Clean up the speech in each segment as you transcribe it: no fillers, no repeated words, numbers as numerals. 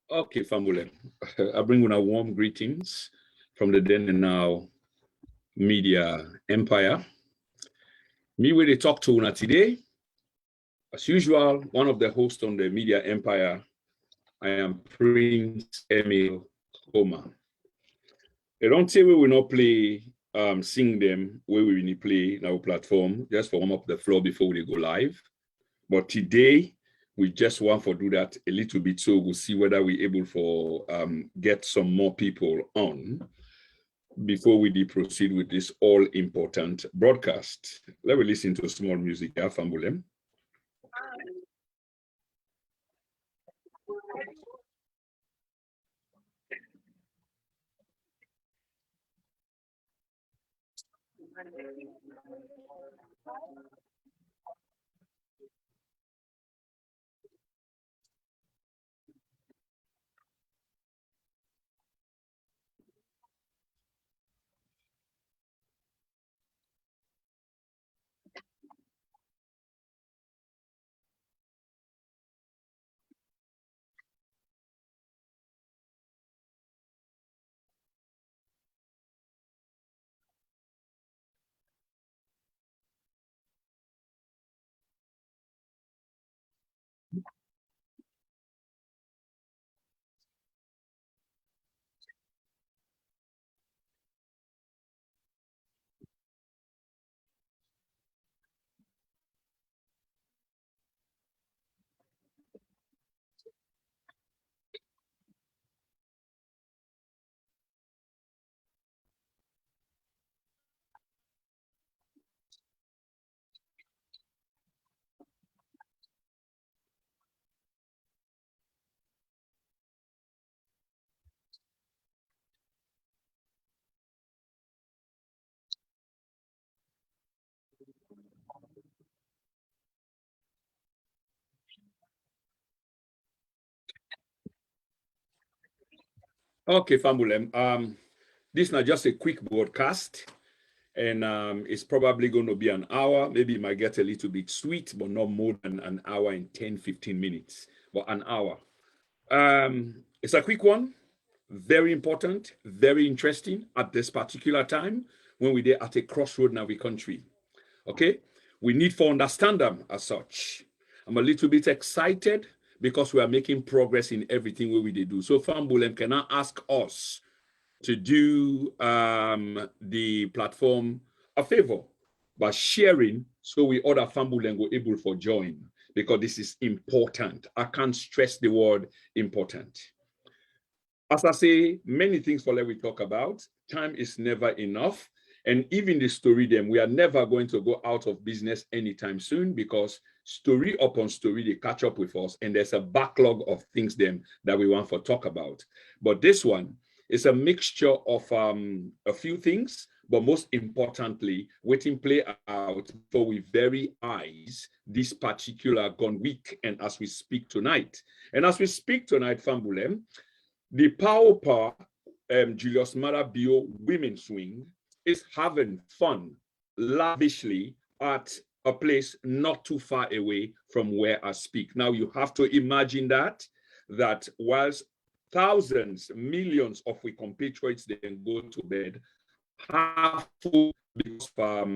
Okay, family. I bring you warm greetings from the then and now media empire. Me where they talk to una today. As usual, one of the hosts on the media empire, I am Prince Emil Homa. They don't say we will not play, sing them where we will play in our platform, just for warm up the floor before we go live. But today, we just want to do that a little bit so we'll see whether we're able for get some more people on before we proceed with this all-important broadcast. Let me listen to small music. Fambulem. Okay, Fambulem. This is not just a quick broadcast, and it's probably going to be an hour. Maybe it might get a little bit sweet, but not more than an hour and 10, 15 minutes, but an hour. It's a quick one, very important, very interesting at this particular time when we're at a crossroad in our country. Okay, we need to understand them as such. I'm a little bit excited because we are making progress in everything we do. So Fambulem, can I ask us to do the platform a favor by sharing so we other Fambulem go able for join, because this is important. I can't stress the word important. As I say, many things for let we talk about. Time is never enough. And even the story them, we are never going to go out of business anytime soon, because story upon story, they catch up with us. And there's a backlog of things them that we want to talk about. But this one is a mixture of a few things, but most importantly, waiting play out for we very eyes this particular gone week. And as we speak tonight, Fambulem, the Power Julius Maada Bio Women's Swing is having fun lavishly at a place not too far away from where I speak. Now you have to imagine that whilst thousands, millions of we compatriots then go to bed, half full because of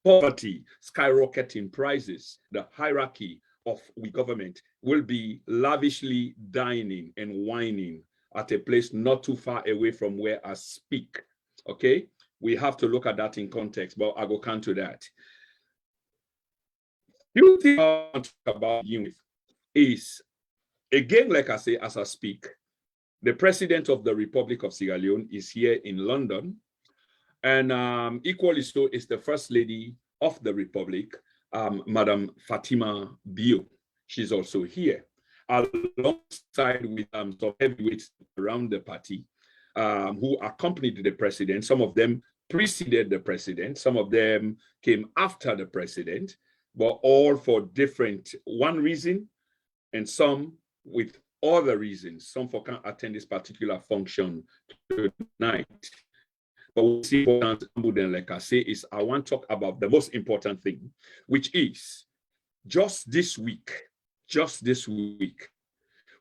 poverty, skyrocketing prices, the hierarchy of we government will be lavishly dining and wining at a place not too far away from where I speak. Okay, we have to look at that in context, but I go come to that. The thing I want to talk about you is, again, like I say, as I speak, the president of the Republic of Sierra Leone is here in London, and equally so is the first lady of the Republic, Madam Fatima Bio. She's also here, alongside with some heavyweights around the party who accompanied the president. Some of them preceded the president, some of them came after the president, but all for different one reason, and some with other reasons. Some for can't attend this particular function tonight. But what's important, like I say, is I want to talk about the most important thing, which is just this week,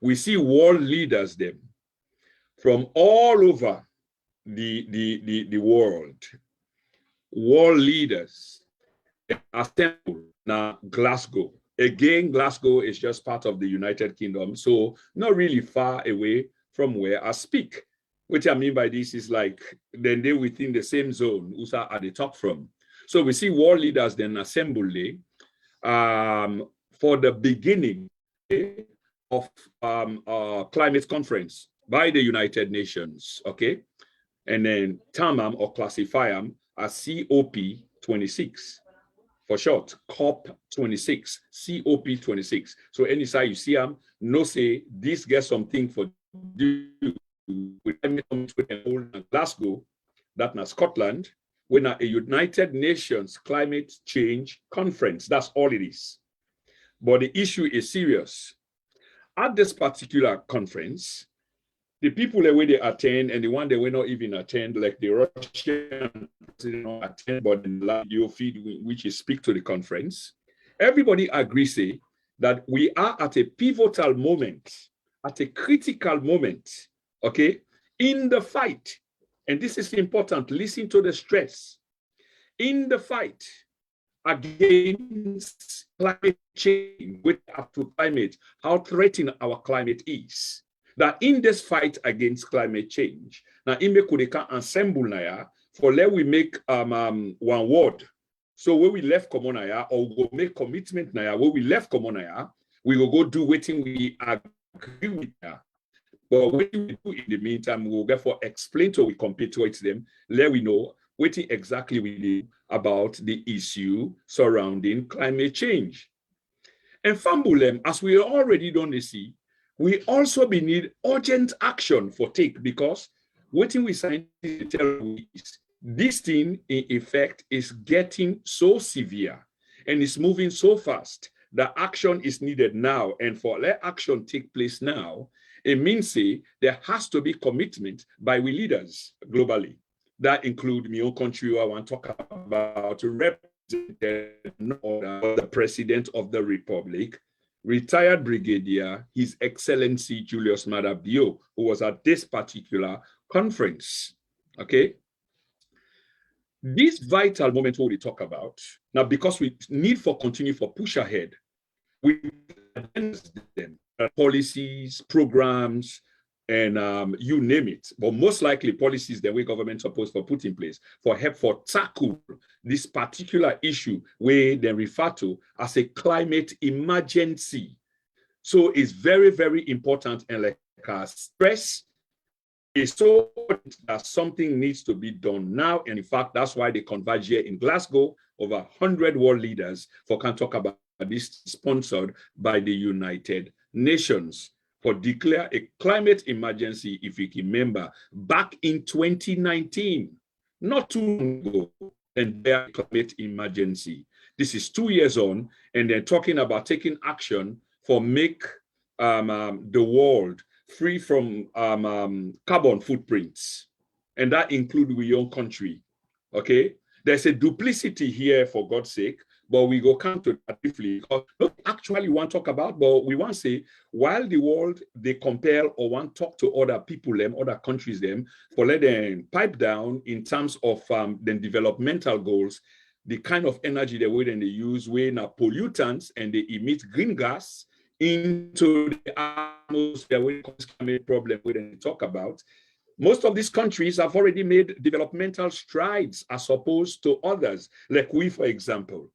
we see world leaders them from all over the world. World leaders assemble now Glasgow. Again, Glasgow is just part of the United Kingdom, so not really far away from where I speak. What I mean by this is like, then they within the same zone, USA at the top from. So we see world leaders then assemble for the beginning of climate conference by the United Nations, okay? And then term them or classify them as COP26 for short, COP26, COP26. So anytime you see them, no say this gets something for do with Glasgow, that's not Scotland, when a United Nations climate change conference. That's all it is. But the issue is serious. At this particular conference, the people that way they attend and the one that will not even attend, like the Russian president attend, but the video feed which is speak to the conference, everybody agrees say that we are at a pivotal moment, at a critical moment, okay, in the fight. And this is important. Listen to the stress. In the fight against climate change, with up to climate, how threatening our climate is. That in this fight against climate change, now in Kudeka ensemble na for let we make one word. So when we left common or we go make commitment na when we left common we will go do waiting we agree with ya. But what we do in the meantime, we will therefore explain to we compete with them, let we know what exactly we do about the issue surrounding climate change. And Fambulem, as we already don't see, we also be need urgent action for take, because what we scientists tell is this thing in effect is getting so severe and it's moving so fast that action is needed now. And for let action take place now, it means say there has to be commitment by we leaders globally. That include my own country. I want to talk about to represent the President of the Republic, retired brigadier, His Excellency Julius Maada Bio, who was at this particular conference. Okay. This vital moment what we talk about now, because we need for continue for push ahead, we them policies, programs, and you name it. But most likely policies the way government supposed to put in place for help for tackle this particular issue where they refer to as a climate emergency. So it's very, very important, and like stress is so that something needs to be done now. And in fact, that's why they converge here in Glasgow, over 100 world leaders for can talk about this, sponsored by the United Nations, for declare a climate emergency, if you remember, back in 2019, not too long ago, and their climate emergency. This is 2 years on, and they're talking about taking action for make the world free from carbon footprints. And that includes your own country, okay? There's a duplicity here, for God's sake, but we go come to that briefly, because not actually want to talk about, but we want to say, while the world, they compare or want to talk to other people, them, other countries, them, for let them pipe down in terms of the developmental goals, the kind of energy they would and they use, where now pollutants and they emit green gas into the atmosphere, where climate problem we didn't talk about. Most of these countries have already made developmental strides as opposed to others, like we, for example.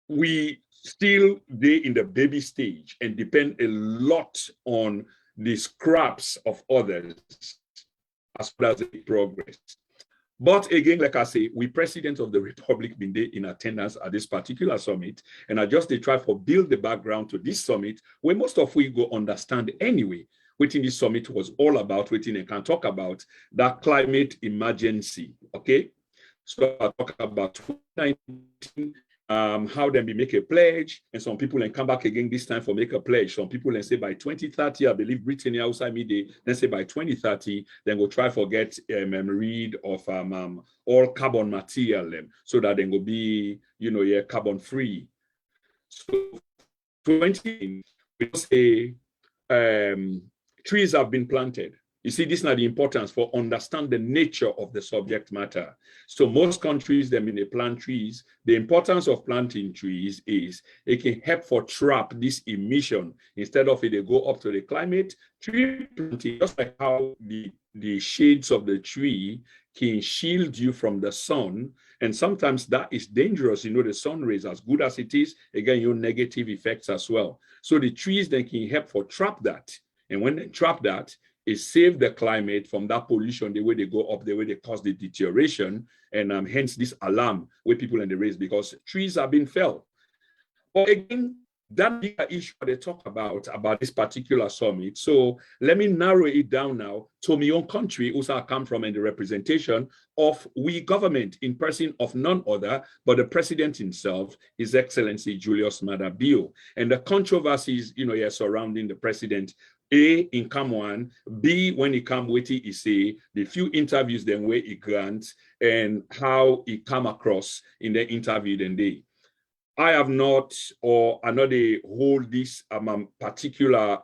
We still be in the baby stage and depend a lot on the scraps of others as well as the progress. But again, like I say, we President of the Republic been there in attendance at this particular summit, and I just try for build the background to this summit, where most of we go understand anyway, within this summit was all about, within and can talk about that climate emergency, okay? So I talk about 2019, how then we make a pledge, and some people then come back again this time for make a pledge. Some people then say by 2030, I believe Britain outside midday, then say by 2030, then we'll try for get rid of all carbon material so that then will be, you know, yeah, carbon free. So 20, we say trees have been planted. You see, this is not the importance for understand the nature of the subject matter. So most countries, they mean they plant trees. The importance of planting trees is it can help for trap this emission. Instead of it, they go up to the climate. Tree planting, just like how the shades of the tree can shield you from the sun. And sometimes that is dangerous. You know, the sun rays, as good as it is, again, your negative effects as well. So the trees then can help for trap that. And when they trap that, it saves the climate from that pollution, the way they go up, the way they cause the deterioration, and hence this alarm with people in the race because trees have been felled. But again, that bigger issue they talk about this particular summit. So let me narrow it down now to my own country, also I come from, and the representation of we government in person of none other but the president himself, His Excellency Julius Maada Bio. And the controversies, surrounding the president, A, in come one, B, when he come with it, he say, the few interviews then where he grants and how he come across in the interview then day. I have not, or I know they hold this particular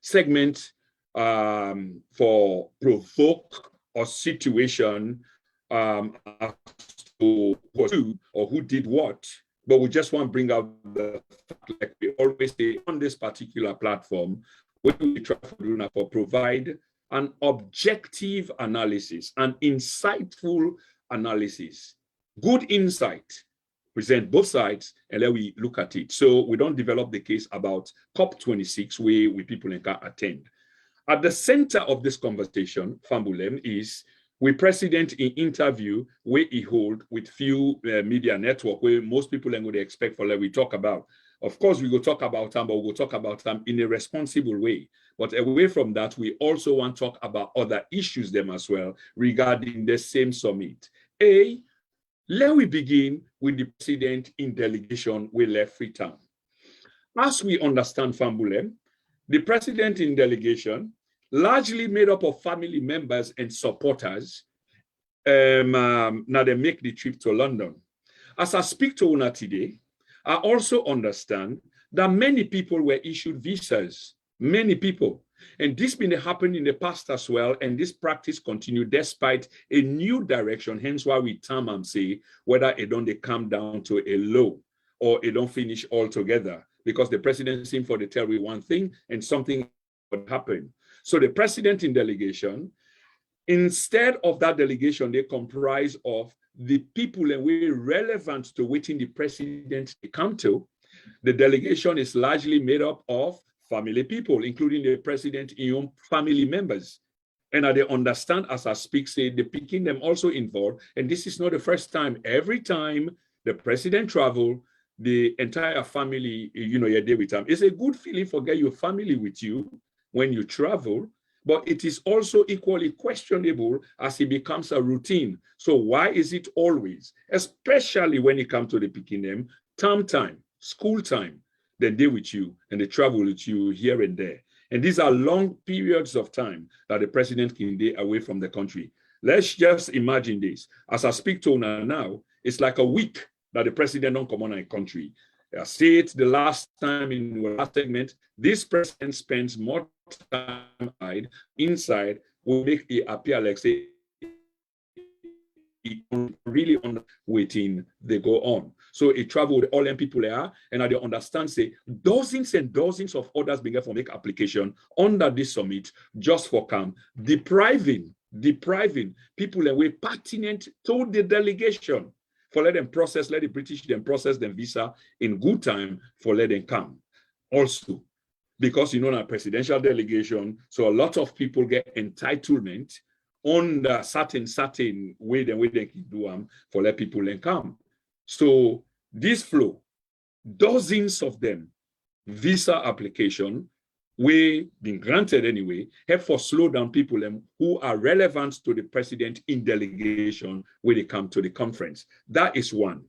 segment for provoke or situation as to who or who did what, but we just want to bring out the fact, like we always say on this particular platform, what we try to do for provide an objective analysis, an insightful analysis, good insight, present both sides, and then we look at it. So we don't develop the case about COP26 where we people can attend. At the center of this conversation, Fambulem, is we president in interview where he hold with few media network where most people would expect for like we talk about. Of course, we will talk about them, but we'll talk about them in a responsible way. But away from that, we also want to talk about other issues them as well regarding the same summit. Let we begin with the president in delegation we left Freetown. As we understand Fambulem, the president in delegation, largely made up of family members and supporters, now they make the trip to London. As I speak to Una today, I also understand that many people were issued visas, many people. And this been happening in the past as well, and this practice continued despite a new direction, hence why we term and say whether it don't they come down to a low or it don't finish altogether, because the president seemed for to tell me one thing and something would happen. So the president in delegation, instead of that delegation, they comprise of the people and we relevant to waiting the president to come to. The delegation is largely made up of family people, including the president and your family members. And they understand as I speak, say the picking them also involved. And this is not the first time. Every time the president travel, the entire family, you're there with them. It's a good feeling for get your family with you when you travel, but it is also equally questionable as it becomes a routine. So why is it always, especially when it comes to the picking them, term time, school time, they deal with you and they travel with you here and there. And these are long periods of time that the president can be away from the country. Let's just imagine this. As I speak to Una now, it's like a week that the president don't come on a country. I say it the last time in the last segment, this president spends more time inside, will make it appear like say really on waiting, they go on. So it traveled all them people there, and I understand say dozens and dozens of others began for make application under this summit just for camp, depriving people away pertinent to the delegation for let them process, let the British them process them visa in good time for let them come. Also, because a presidential delegation, so a lot of people get entitlement on the certain way they can do them for let people then come. So this flow, dozens of them, visa application, we been granted anyway, help for slow down people who are relevant to the president in delegation when they come to the conference. That is one.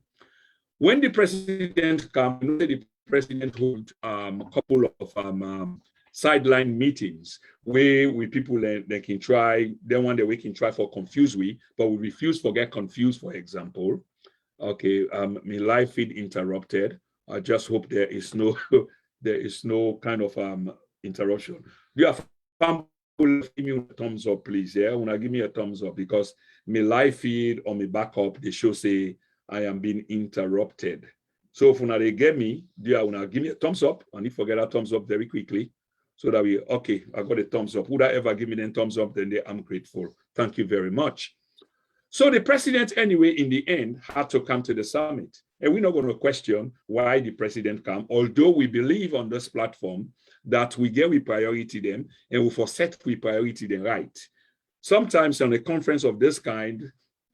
When the president comes, the president hold a couple of sideline meetings where we people they can try, then one day we can try for confuse we, but we refuse to get confused, for example. Okay, my live feed interrupted. I just hope there is no kind of interruption. Do you have give me a thumbs up, please? Yeah, when I give me a thumbs up because my live feed or my backup, they show say I am being interrupted. So if they get me, do you want to give me a thumbs up? And if forget a thumbs up very quickly, so that we okay, I got a thumbs up. Would I ever give me the thumbs up? Then I'm grateful. Thank you very much. So the president, anyway, in the end, had to come to the summit. And we're not going to question why the president came, although we believe on this platform that we priority them and we forsake we priority them right. Sometimes on a conference of this kind,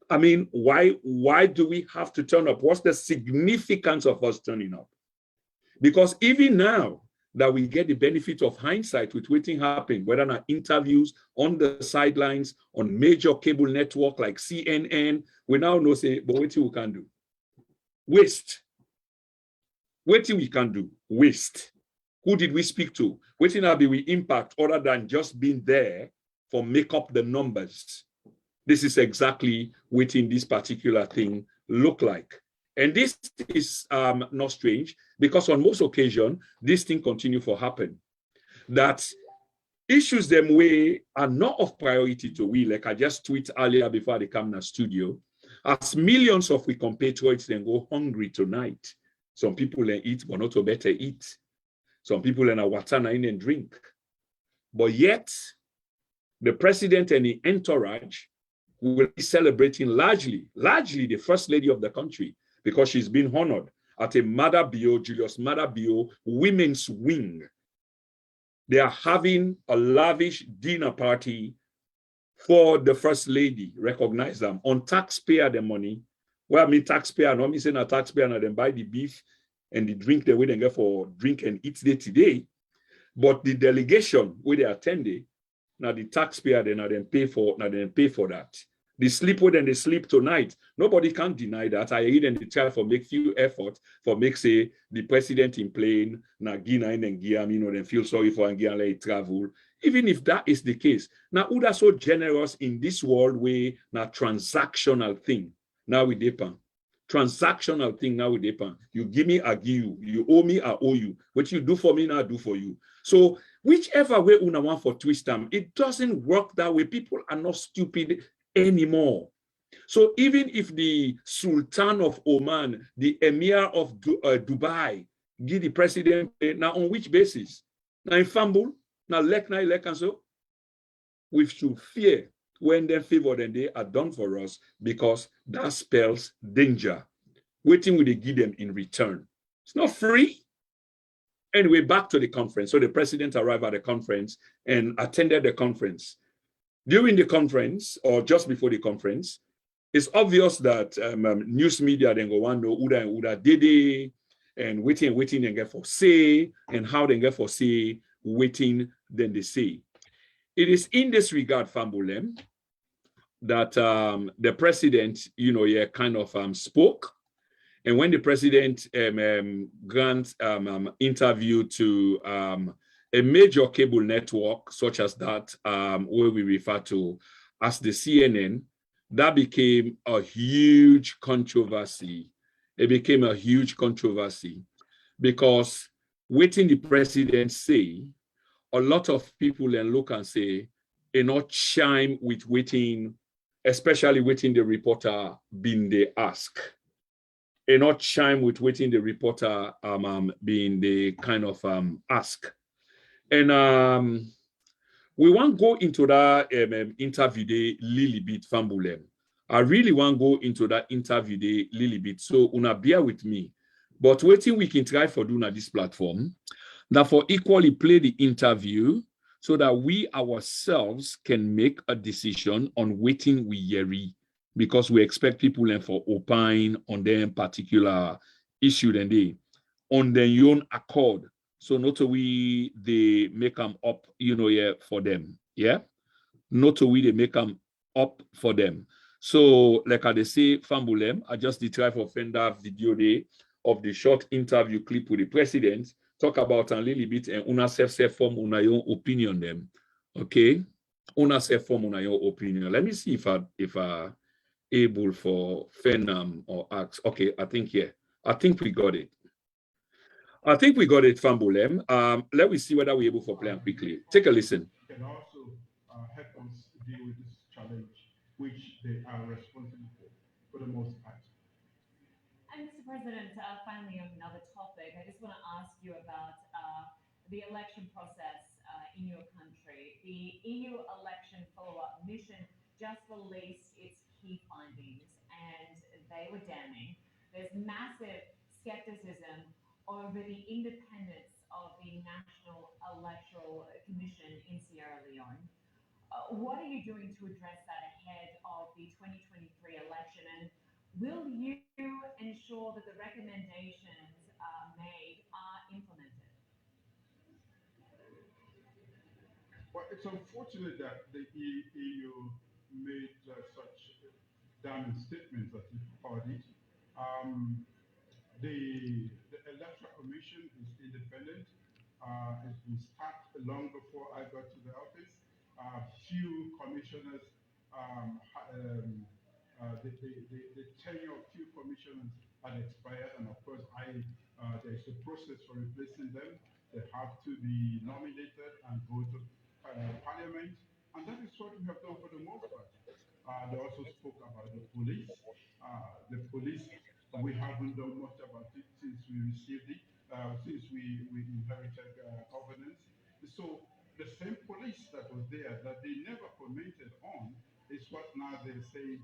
I mean, why do we have to turn up? What's the significance of us turning up? Because even now that we get the benefit of hindsight with what happened, whether not interviews on the sidelines, on major cable network like CNN, we now know, say, but what we can do? Waste. What we can do? Waste. Who did we speak to? What be we impact other than just being there for make up the numbers? This is exactly what this particular thing look like. And this is not strange because on most occasions, this thing continue for happen. That issues them way are not of priority to we, like I just tweeted earlier before they come in the studio, as millions of we compatriots then go hungry tonight. Some people then eat, but not to better eat. Some people in a watana in and drink. But yet, the president and the entourage will be celebrating largely the first lady of the country, because she's been honored at a Mother Bio, Julius Mother Bio women's wing. They are having a lavish dinner party for the first lady. Recognize them on taxpayer the money. Well, I mean taxpayer, not me saying a taxpayer, and then buy the beef and the drink the way they get for drink and eat day today. But the delegation where they attend, now the taxpayer then pay for that. The sleep where they sleep tonight. Nobody can deny that. I even the try for make few effort for make say the president in plane, na Gina and Guiam, then feel sorry for and let it travel. Even if that is the case, now who are so generous in this world way, now transactional thing. Now we depend. Transactional thing now we depend. You give me, I give you. You owe me, I owe you. What you do for me, now I do for you. So whichever way una want for twist them, it doesn't work that way. People are not stupid anymore. So even if the Sultan of Oman, the Emir of Dubai, give the president, now on which basis? Now in Fambul, now elect and so, we should fear when they favor then they are done for us, because that spells danger. Waiting will they give them in return. It's not free. Anyway, back to the conference. So the president arrived at the conference and attended the conference. During the conference, or just before the conference, it's obvious that news media then go on know Uda and Uda Dede, and waiting and get for say, and how they get for say, waiting then they say. It is in this regard, Fambulem, that the president, kind of spoke. And when the president grants interview to a major cable network, such as that, where we refer to as the CNN, that became a huge controversy. It became a huge controversy because waiting the president say, a lot of people then look and say, not chime with waiting, especially waiting the reporter being the ask. Not chime with waiting the reporter being the kind of ask. And we want to go into that interview day little bit, Fambulem. I really want to go into that interview day little bit. So una bear with me. But waiting we can try for doing at this platform, that for equally play the interview so that we ourselves can make a decision on waiting we yeri, because we expect people and for opine on their particular issue and they on their own accord. So not we they make them up, for them. Yeah. Not we they make them up for them. So like I say, Fambulem, I just try for Fender video day of the short interview clip with the president, talk about a little bit and una self form una your opinion them. Okay. Una self form una your opinion. Let me see if I able for Fenam or ask. Okay, I think we got it. I think we got it, Fambulem. Let me see whether we're able to play them quickly. Take a listen. Can also help us deal with this challenge, which they are responsible for the most part. And Mr. President, finally on another topic, I just want to ask you about the election process in your country. The EU election follow-up mission just released its key findings, and they were damning. There's massive skepticism over the independence of the National Electoral Commission in Sierra Leone. What are you doing to address that ahead of the 2023 election? And will you ensure that the recommendations made are implemented? Well, it's unfortunate that the EU made such damning statements that you called it. Um, the Electoral Commission is independent. It's been started long before I got to the office. Few commissioners, the tenure of few commissioners had expired, and of course, there's a process for replacing them. They have to be nominated and go to Parliament, and that is what we have done for the most part. They also spoke about the police. The police, we haven't done much about it since we received it, since we inherited governance. So the same police that was there that they never commented on is what now they're saying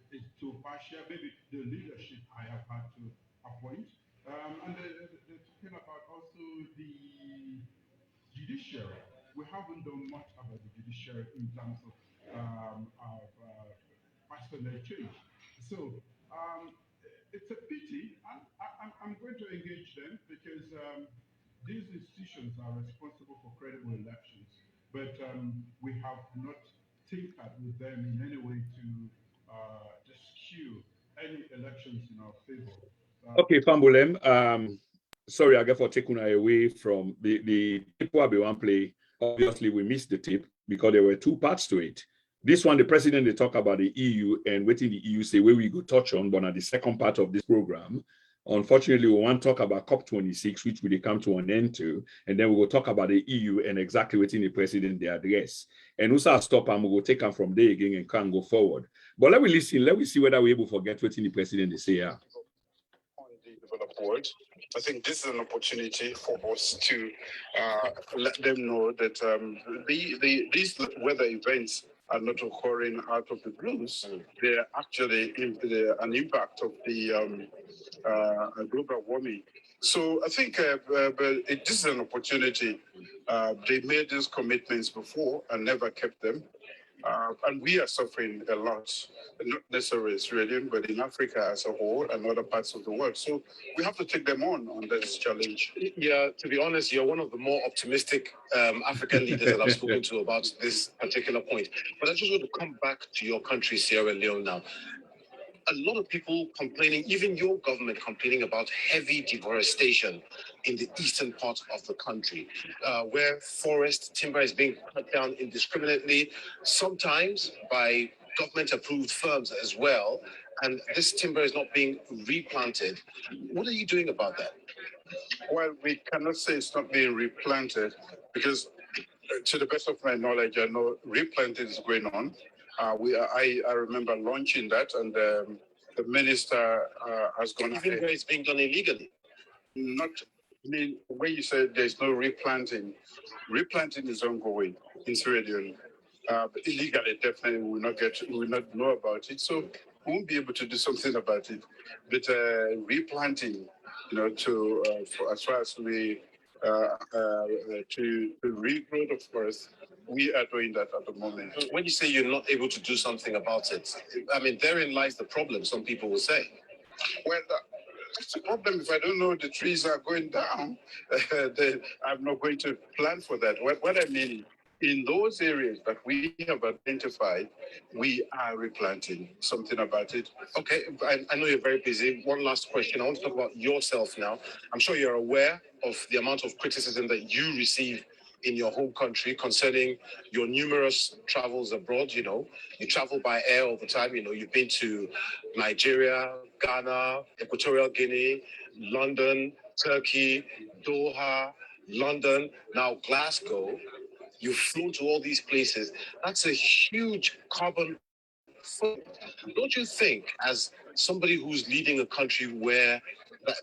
is too partial. Maybe the leadership I have had to appoint. And they're talking about also the judiciary. We haven't done much about the judiciary in terms of personnel change. So it's a pity, and I'm going to engage them because these institutions are responsible for credible elections, but we have not tinkered with them in any way to skew any elections in our favor. Okay, Fambulem. Sorry, I get for taking away from the tip where we want play. Obviously, we missed the tip because there were two parts to it. This one, the president, they talk about the EU and waiting the EU say where we go touch on, but at the second part of this program, unfortunately, we want to talk about COP26, which we come to an end to, and then we will talk about the EU and exactly waiting the president they address. And also stop and we will take them from there again and can go forward. But let me listen, let me see whether we're able to forget waiting the president they say. Yeah. The developed world. I think this is an opportunity for us to let them know that these weather events are not occurring out of the blues. They're actually an impact of the global warming. So I think this is an opportunity. They made these commitments before and never kept them. And we are suffering a lot, not necessarily Australia, but in Africa as a whole and other parts of the world. So we have to take them on this challenge. Yeah, to be honest, you're one of the more optimistic African leaders that I've spoken to about this particular point. But I just want to come back to your country, Sierra Leone now. A lot of people complaining, even your government complaining about heavy deforestation in the eastern part of the country, where forest timber is being cut down indiscriminately, sometimes by government-approved firms as well, and this timber is not being replanted. What are you doing about that? Well, we cannot say it's not being replanted because, to the best of my knowledge, I know replanting is going on. I remember launching that, and the minister has gone Even ahead. where it's being done illegally. Not, I mean, when you said there's no replanting is ongoing in Sierra Leone. But illegally, definitely, we will not know about it. So we won't be able to do something about it. But replanting, as far as we to regrow the forest, we are doing that at the moment. When you say you're not able to do something about it, I mean, therein lies the problem, some people will say. Well, that's the problem. If I don't know the trees are going down, then I'm not going to plan for that. What I mean, in those areas that we have identified, we are replanting something about it. Okay, I know you're very busy. One last question. I want to talk about yourself now. I'm sure you're aware of the amount of criticism that you receive in your home country concerning your numerous travels abroad. You travel by air all the time. You've been to Nigeria, Ghana, Equatorial Guinea, London, Turkey, Doha, London, now Glasgow. You've flown to all these places. That's a huge carbon footprint. Don't you think, as somebody who's leading a country where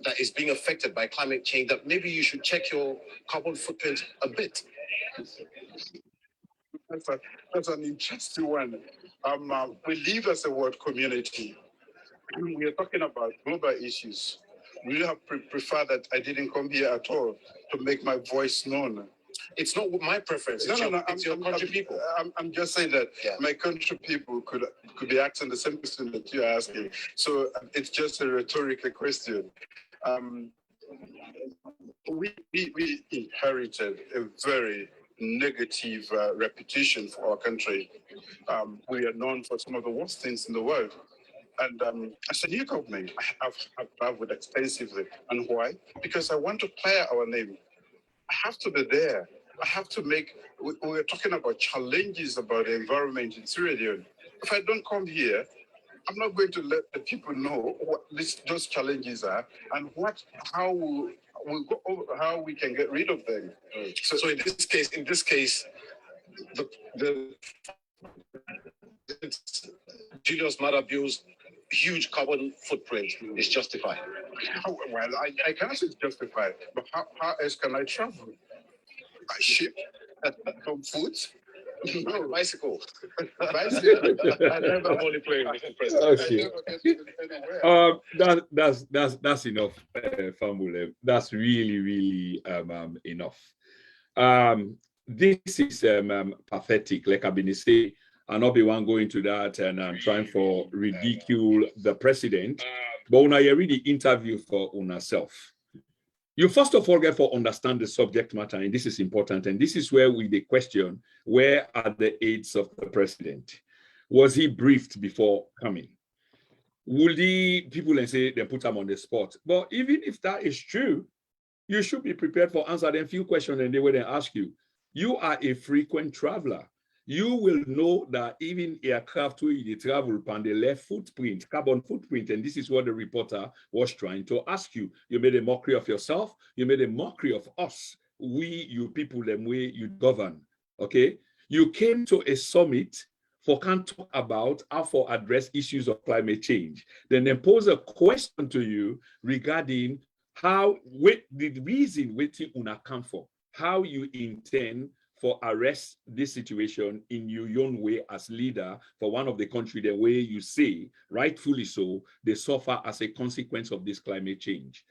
that is being affected by climate change, that maybe you should check your carbon footprint a bit? That's an interesting one. We live as a world community. We are talking about global issues. We have preferred that I didn't come here at all to make my voice known. It's not my preference. It's your country people. I'm just saying that Yeah. my country people could be asking the same question that you're asking. So it's just a rhetorical question. We inherited a very negative reputation for our country. We are known for some of the worst things in the world. And as a new government, I've traveled extensively. And why? Because I want to clear our name. I have to be there. I have to make, we're talking about challenges about the environment in Sierra Leone. If I don't come here, I'm not going to let the people know what those challenges are and how we can get rid of them. So in this case, the Julius Maada Bio's huge carbon footprint is justified. Well, I cannot say it's justified, but how else can I travel? By ship? From foot? No, bicycle. Bicycle? I'm only playing, Mr. President. Okay. That's enough, Famule. That's really enough. This is pathetic. Like I've been saying, I'll not be one going to that and trying for ridicule the president. But when I read the interview for yourself, you first of all get to understand the subject matter, and this is important. And this is where the question: where are the aides of the president? Was he briefed before coming? Would the people say they put him on the spot? But even if that is true, you should be prepared for answer them few questions, and they will then ask you. You are a frequent traveler. You will know that even aircraft where they travel on the left footprint, carbon footprint, and this is what the reporter was trying to ask you. You made a mockery of yourself. You made a mockery of us. We, you people, them way you govern. Okay? You came to a summit for can talk about how for address issues of climate change. Then they pose a question to you regarding how, the reason waiting una come for, how you intend for arrest this situation in your own way as leader for one of the country, the way you say, rightfully so, they suffer as a consequence of this climate change.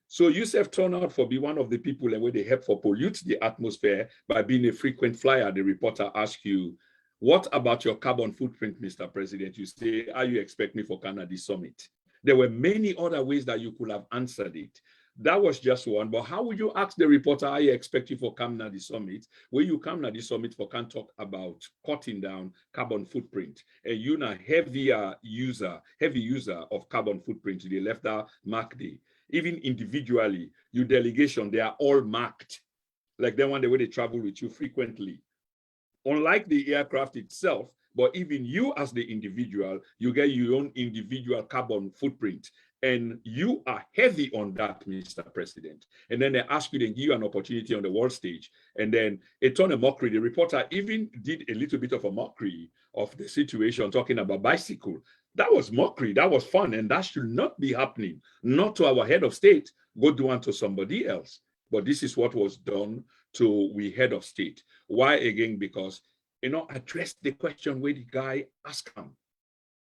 So Yusuf turned out for be one of the people and where they help for pollute the atmosphere by being a frequent flyer. The reporter asked you, what about your carbon footprint, Mr. President? You say, are you expect me for Canada Summit? There were many other ways that you could have answered it. That was just one, but how would you ask the reporter how you expect you for come to the summit, where you come to the summit for can talk about cutting down carbon footprint, and you're a heavy user of carbon footprint, the left that mark day. Even individually, your delegation, they are all marked, like the one the way they travel with you frequently. Unlike the aircraft itself, but even you as the individual, you get your own individual carbon footprint. And you are heavy on that, Mr. President. And then they ask you, then give you an opportunity on the world stage. And then it turned a mockery. The reporter even did a little bit of a mockery of the situation, talking about bicycle. That was mockery. That was fun. And that should not be happening. Not to our head of state. Go do unto somebody else. But this is what was done to we head of state. Why again? Because, address the question where the guy asked him.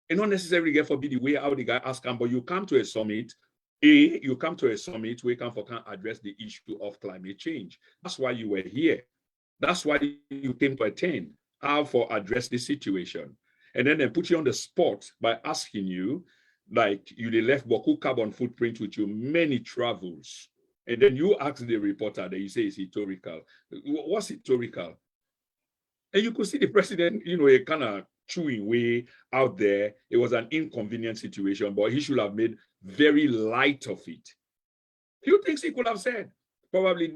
And not necessarily get forbid the way how the guy asked him, but you come to a summit, where you can address the issue of climate change. That's why you were here. That's why you came to attend, how for address the situation. And then they put you on the spot by asking you, like you left Boku carbon footprint with your many travels. And then you ask the reporter that you say is historical. What's historical? And you could see the president, a kind of chewing way out there. It was an inconvenient situation, but he should have made very light of it. Few things he could have said. Probably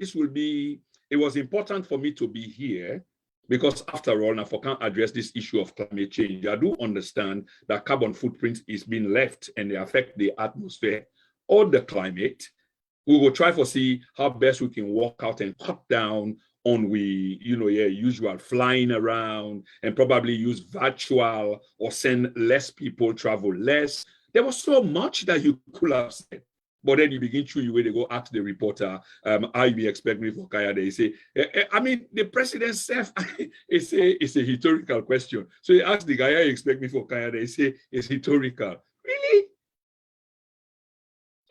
it was important for me to be here because after all, now I can't address this issue of climate change. I do understand that carbon footprint is being left and they affect the atmosphere or the climate. We will try to see how best we can work out and cut down on usual flying around, and probably use virtual or send less people, travel less. There was so much that you could have said. But then you begin through your way, they go ask the reporter, how you expect me for Kaya? They say, I mean, the president self, it's a rhetorical question. So he asked the guy, how you expect me for Kaya? They say, it's rhetorical. Really?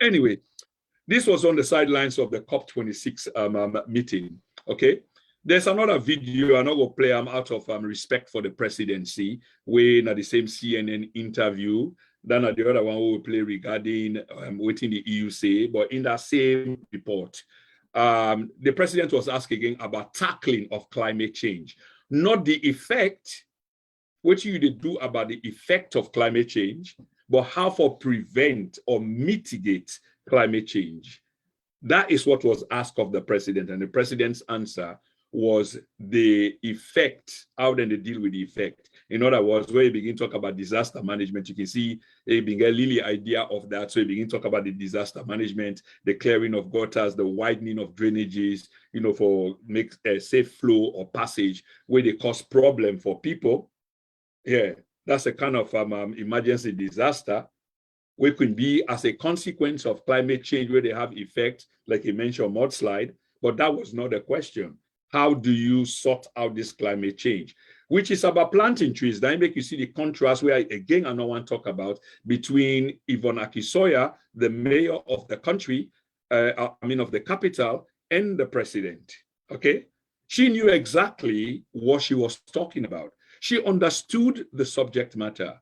Anyway, this was on the sidelines of the COP26 meeting, okay? There's another video, I'm not going to play them out of respect for the presidency, where at the same CNN interview, then the other one we will play regarding waiting the EU say, but in that same report, the president was asked again about tackling of climate change, not the effect, what you do about the effect of climate change, but how to prevent or mitigate climate change. That is what was asked of the president, and the president's answer was the effect, how then they deal with the effect. In other words, when you begin to talk about disaster management, you can see a big little idea of that. So you begin to talk about the disaster management, the clearing of gutters, the widening of drainages, for make a safe flow or passage where they cause problem for people. Yeah, that's a kind of emergency disaster, which can be as a consequence of climate change where they have effect, like you mentioned, mudslide, but that was not the question. How do you sort out this climate change? Which is about planting trees. That make you see the contrast where, again, I don't want to talk about between Yvonne Akisoya, the mayor of the country, of the capital, and the president, okay? She knew exactly what she was talking about. She understood the subject matter.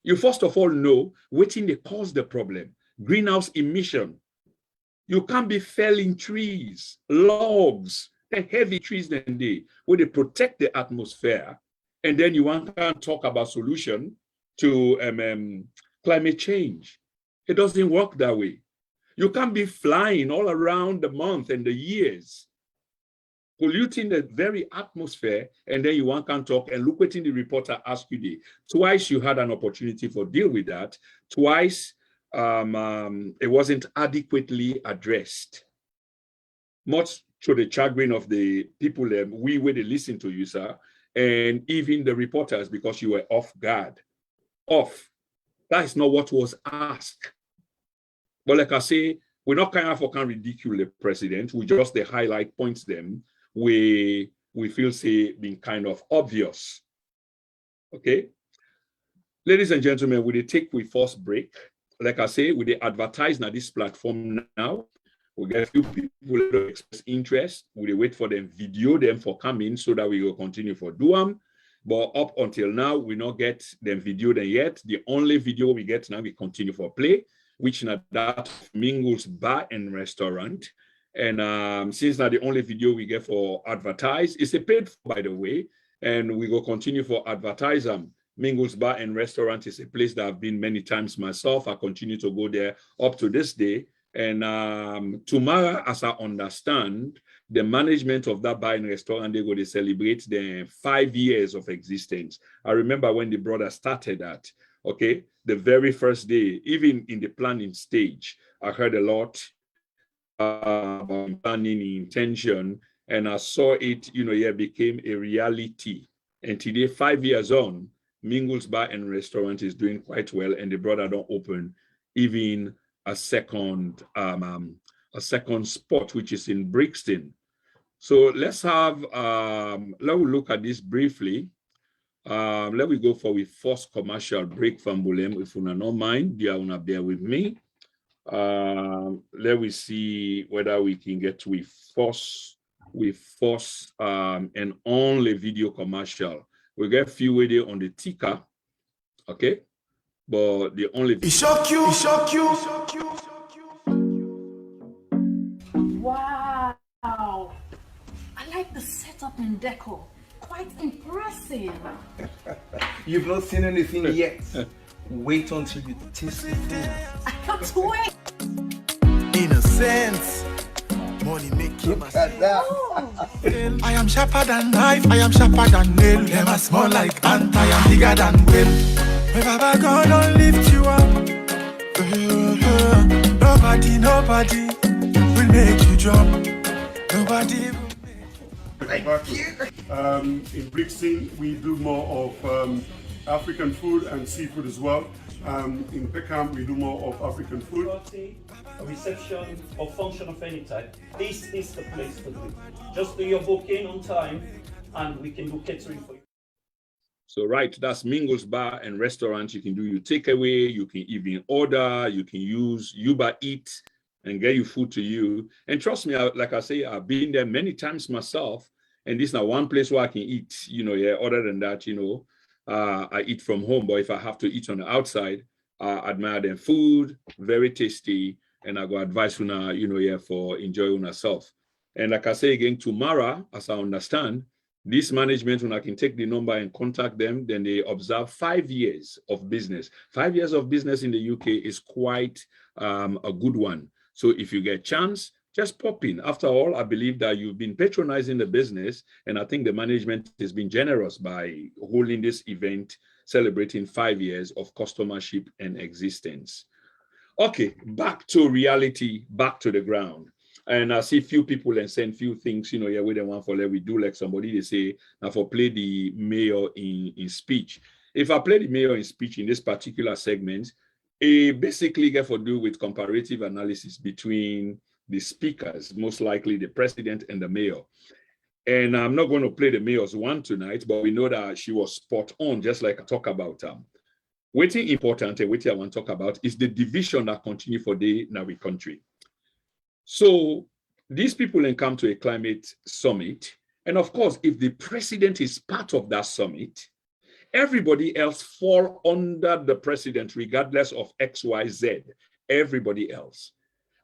You first of all know what they cause the problem, greenhouse emission. You can't be felling trees, logs, the heavy trees then where they protect the atmosphere, and then you want to talk about solution to climate change. It doesn't work that way. You can't be flying all around the month and the years, polluting the very atmosphere, and then you want to talk and look what the reporter asked you there. Twice you had an opportunity for deal with that. Twice it wasn't adequately addressed. Much to the chagrin of the people we were they listen to you, sir, and even the reporters, because you were off guard. Off. That is not what was asked. But like I say, we're not kind of ridicule the president. We just the highlight points them we feel say being kind of obvious. Okay. Ladies and gentlemen, we take we first break. Like I say, we advertise now this platform now. We get a few people that express interest. We wait for them, video them for coming so that we will continue for do them. But up until now, we not get them video them yet. The only video we get now, we continue for play, which is that Mingles Bar and Restaurant. And since now the only video we get for advertise, it's a paid for, by the way, and we will continue for advertise them. Mingles Bar and Restaurant is a place that I've been many times myself. I continue to go there up to this day. And tomorrow, as I understand, the management of that bar and restaurant, they're going to celebrate the 5 years of existence. I remember when the brother started that, okay? The very first day, even in the planning stage, I heard a lot about planning intention, and I saw it, became a reality. And today, 5 years on, Mingles Bar and Restaurant is doing quite well, and the brother don't open even a second spot, which is in Brixton. So let's have let me look at this briefly. Let me go for the first commercial break from Bulem, if you don't mind. You wanna bear with me. Let me see whether we can get to first and only video commercial. We get few video on the ticker, okay? But the only it shock you. Wow. I like the setup and decor. Quite impressive. You've not seen anything yet. Wait until you taste the food. I can't wait. In a sense, money make you Look at that. I am sharper than knife, I am sharper than nail. Never small like ant, I am bigger than well. My Baba God don't lift you up. Nobody make you jump. Nobody will In Brixton, we do more of African food and seafood as well. In Peckham, we do more of African food. Party, a reception or function of any type, this is the place to do. Just do your booking on time and we can do catering for you. So right, that's Mingles Bar and Restaurant. You can do your takeaway, you can even order, you can use Uber Eats and get your food to you. And trust me, like I say, I've been there many times myself, and this is not one place where I can eat, yeah, other than that, I eat from home, but if I have to eat on the outside, I admire them food, very tasty, and I go advise una, yeah, for enjoying yourself. And like I say again, tomorrow, as I understand, this management, when I can take the number and contact them, then they observe 5 years of business. 5 years of business in the UK is quite a good one. So if you get a chance, just pop in. After all, I believe that you've been patronizing the business, and I think the management has been generous by holding this event, celebrating 5 years of customership and existence. Okay, back to reality, back to the ground. And I see few people and send few things, yeah, with the one for let we do like somebody, they say, now for play the mayor in speech. If I play the mayor in speech in this particular segment, it basically get to do with comparative analysis between the speakers, most likely the president and the mayor. And I'm not going to play the mayor's one tonight, but we know that she was spot on, just like I talk about. Waiting important and waiting I want to talk about is the division that continue for the Navi country. So these people then come to a climate summit. And of course, if the president is part of that summit, everybody else fall under the president, regardless of X, Y, Z, everybody else.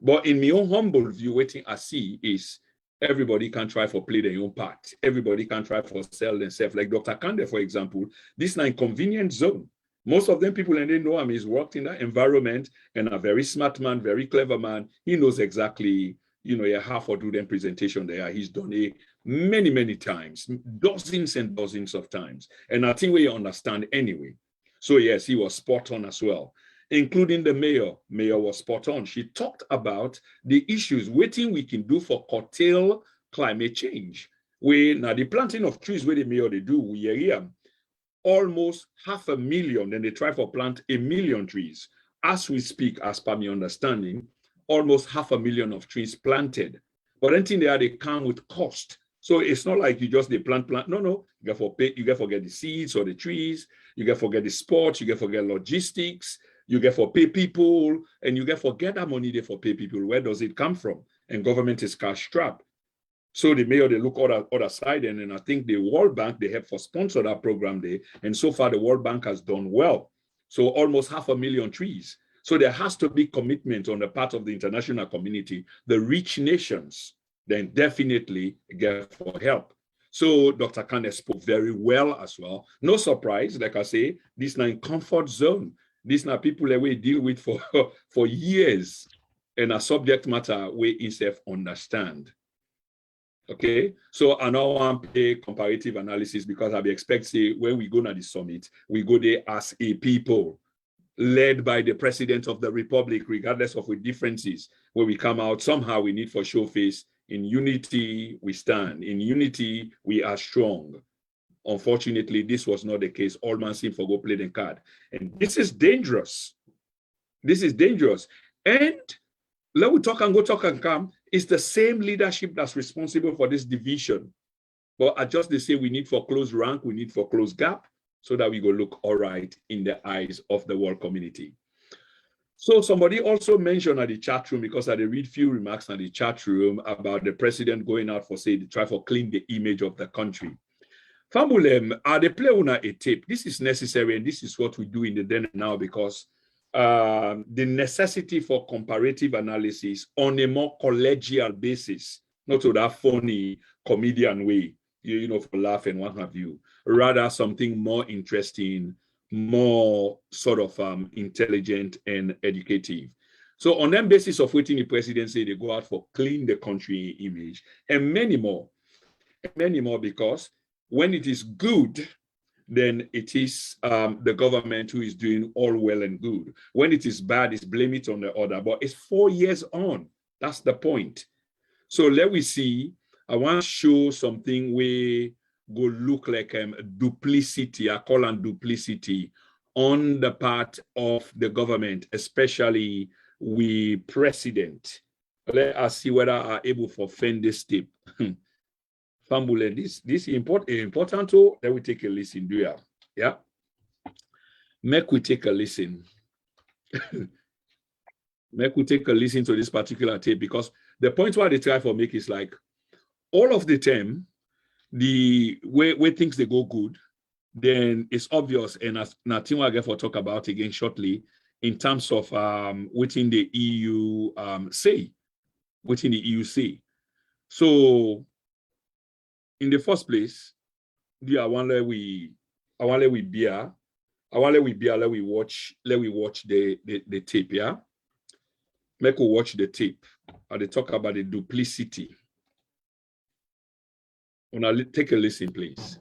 But in my own humble view, waiting I see is everybody can try for play their own part. Everybody can try for sell themselves. Like Dr. Kande, for example, this is an inconvenient zone. Most of them people, and they know him, he's worked in that environment and a very smart man, very clever man. He knows exactly, how to do them presentation there. He's done it many, many times, dozens and dozens of times. And I think we understand anyway. So yes, he was spot on as well, including the mayor. Mayor was spot on. She talked about the issues, waiting we can do for curtail climate change. Now the planting of trees where the mayor they do, we hear almost 500,000, then they try for plant 1 million trees. As we speak, as per my understanding, almost 500,000 of trees planted. But anything they come with cost. So it's not like you just they plant. No. You get for pay, you get forget the seeds or the trees, you get forget the sports, you get forget logistics, you get for pay people, and you get forget that money there for pay people. Where does it come from? And government is cash strapped. So the mayor, they look other side, and then I think the World Bank, they help for sponsor that program there. And so far, the World Bank has done well. So almost 500,000 trees. So there has to be commitment on the part of the international community. The rich nations then definitely get for help. So Dr. Kane spoke very well as well. No surprise, like I say, this is not in comfort zone. These are people that we deal with for years, and a subject matter we itself understand. Okay, so I now want to play comparative analysis because I be expect say when we go to the summit, we go there as a people led by the president of the republic, regardless of with differences. When we come out, somehow we need for show face. In unity, we stand. In unity, we are strong. Unfortunately, this was not the case. All man seem for go play the card. And this is dangerous. This is dangerous. And let we talk and go talk and come. It's the same leadership that's responsible for this division. But I just they say we need for close rank, we need for close gap, so that we go look all right in the eyes of the world community. So somebody also mentioned at the chat room, because I did read few remarks at the chat room about the president going out for say to try for clean the image of the country. Famulem, they play on a tape. This is necessary, and this is what we do in the then and now, because the necessity for comparative analysis on a more collegial basis, not to that funny comedian way, for laugh and what have you, rather something more interesting, more sort of intelligent and educative. So on that basis of waiting the presidency, they go out for clean the country image and many more, because when it is good, then it is the government who is doing all well and good. When it is bad, it's blame it on the other. But it's 4 years on. That's the point. So let we see. I want to show something where go look like duplicity, I call it duplicity on the part of the government, especially we president. Let us see whether are able to offend this step. Fambule, this important too. Let we take a listen, do ya? Yeah. Make we take a listen. Make we take a listen to this particular tape, because the point why they try for make is like all of the time, the way things they go good, then it's obvious, and as nothing we'll get for talk about again shortly, in terms of within the EU say, within the EU say. So in the first place, I want let we watch the tape, yeah. Make we watch the tape. And they talk about the duplicity. Now take a listen, please.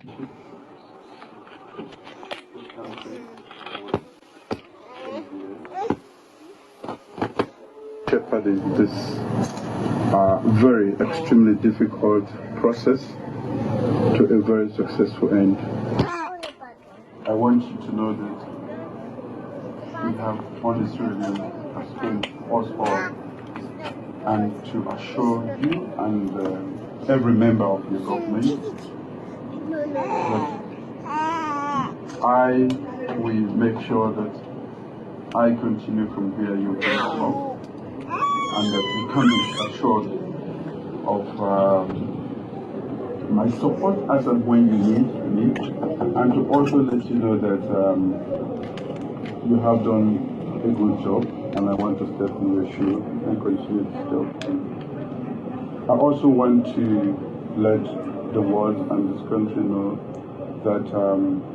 Shepherding this very extremely difficult process to a very successful end. I want you to know that we have all the Syrians as friends, us all, and to assure you and every member of your government that I will make sure that I continue from where you came from, and that you can be assured of my support as and when you need me, and to also let you know that you have done a good job, and I want to step in your shoe and continue this job. I also want to let the world and this country know that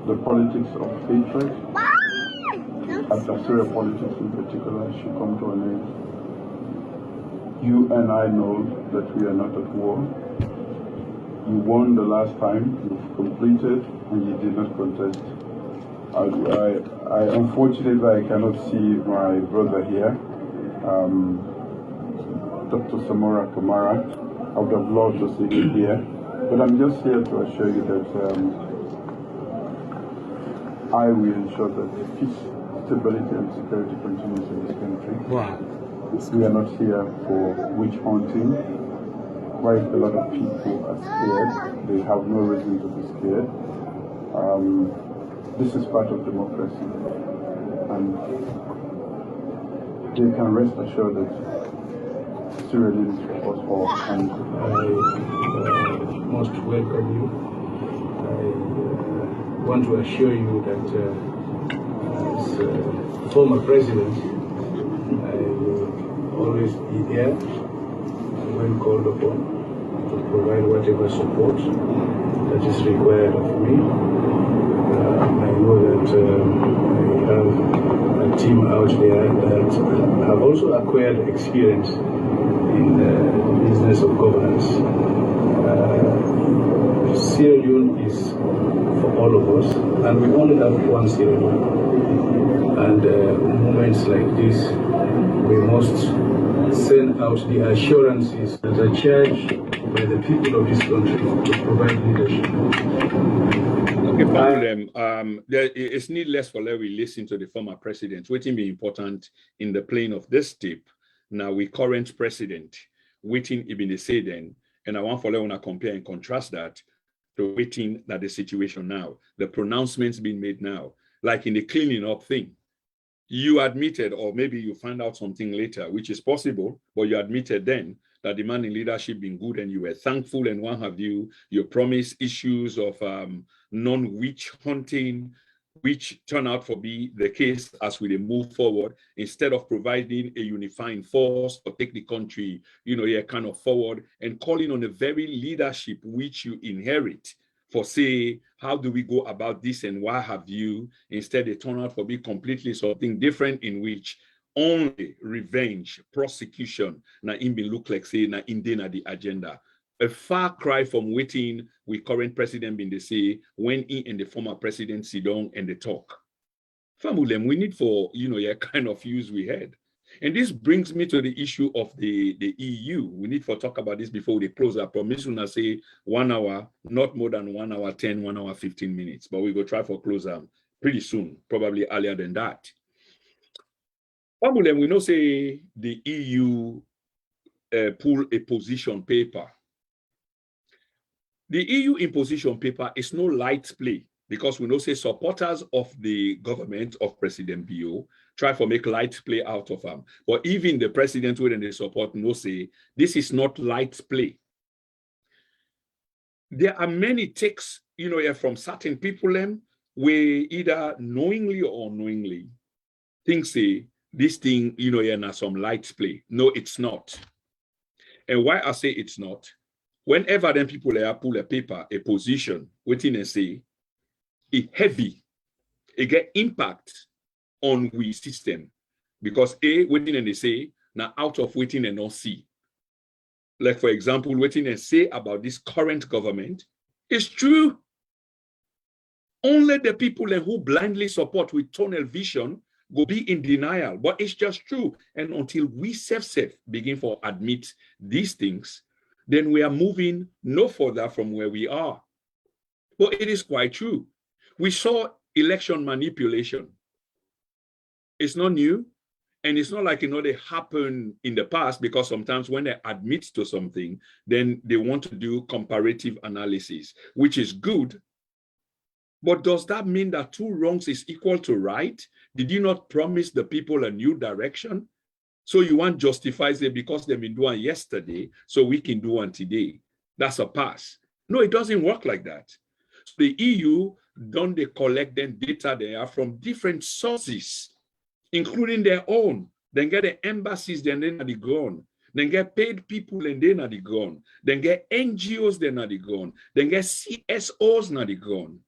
the politics of hatred, adversarial politics in particular, should come to an end. You and I know that we are not at war. You won the last time, you've completed, and you did not contest. I unfortunately I cannot see my brother here, Dr. Samora Kamara. I would have loved to see him here, but I'm just here to assure you that I will ensure that peace, stability, and security continues in this country. Wow. We are not here for witch hunting. Quite a lot of people are scared. They have no reason to be scared. This is part of democracy, and they can rest assured that Sierra Leone is for us all. And I most welcome you. I want to assure you that as former president, I will always be there when called upon to provide whatever support that is required of me. I know that I have a team out there that have also acquired experience in the business of governance. Sierra Leone is for all of us, and we only have one Sierra Leone. And moments like this, we must send out the assurances that are charged by the people of this country to provide leadership. Okay, it's needless for Larry listen to the former president. Waiting be important in the plane of this tape. Now we current president waiting even the say then, and I want for Larry to compare and contrast that to waiting that the situation now, the pronouncements being made now, like in the cleaning up thing. You admitted, or maybe you find out something later, which is possible, but you admitted then that the man in leadership been good and you were thankful and what have you. You promised issues of non-witch hunting, which turned out to be the case as we move forward. Instead of providing a unifying force or take the country, kind of forward, and calling on the very leadership which you inherit for say, how do we go about this and why have you? Instead, they turn out to be completely something different in which only revenge, prosecution, na in be look like say na in the agenda. A far cry from waiting with current president being the say when he and the former president sit down and they talk. Famulem, we need for kind of use we had. And this brings me to the issue of the EU. We need to talk about this before we close. I promise you, say 1 hour, not more than 1 hour 10, 1 hour 15 minutes. But we will try for close pretty soon, probably earlier than that. We know say the EU pull a position paper. The EU imposition paper is no light play, because we know say supporters of the government of President Bio try to make light play out of them. But even the president within the support know say this is not light play. There are many takes, from certain people where either knowingly or unknowingly think say this thing, not some light play. No, it's not. And why I say it's not, whenever them people pull a paper, a position, waiting and say, it heavy, it get impact on we system. Because waiting and they say, now out of waiting and not see. Like for example, waiting and say about this current government, it's true. Only the people who blindly support with tunnel vision will be in denial, but it's just true. And until we self begin to admit these things, then we are moving no further from where we are. But it is quite true. We saw election manipulation. It's not new, and it's not like they happen in the past, because sometimes when they admit to something, then they want to do comparative analysis, which is good. But does that mean that 2 wrongs is equal to right? Did you not promise the people a new direction? So you want to justify it because they've been doing yesterday, so we can do one today. That's a pass. No, it doesn't work like that. So the EU, don't they collect them data there from different sources, including their own. Then get the embassies, then at the ground. Then get paid people, and then at the ground. Then get NGOs, then at the ground. Then get CSOs, at the ground.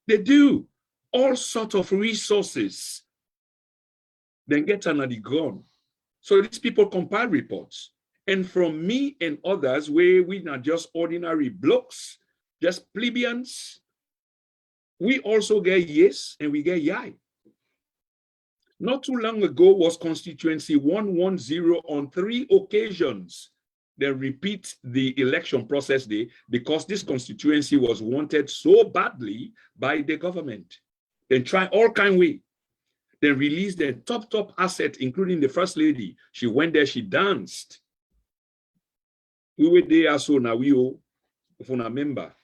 They do all sorts of resources, then get another ground. So these people compile reports. And from me and others, where we not just ordinary blokes, just plebeians, we also get yes and we get yai. Not too long ago was constituency 110 on 3 occasions. They repeat the election process day because this constituency was wanted so badly by the government. Then try all kind of way. Then release the top asset, including the first lady. She went there, she danced. We were there, so now we owe for a member.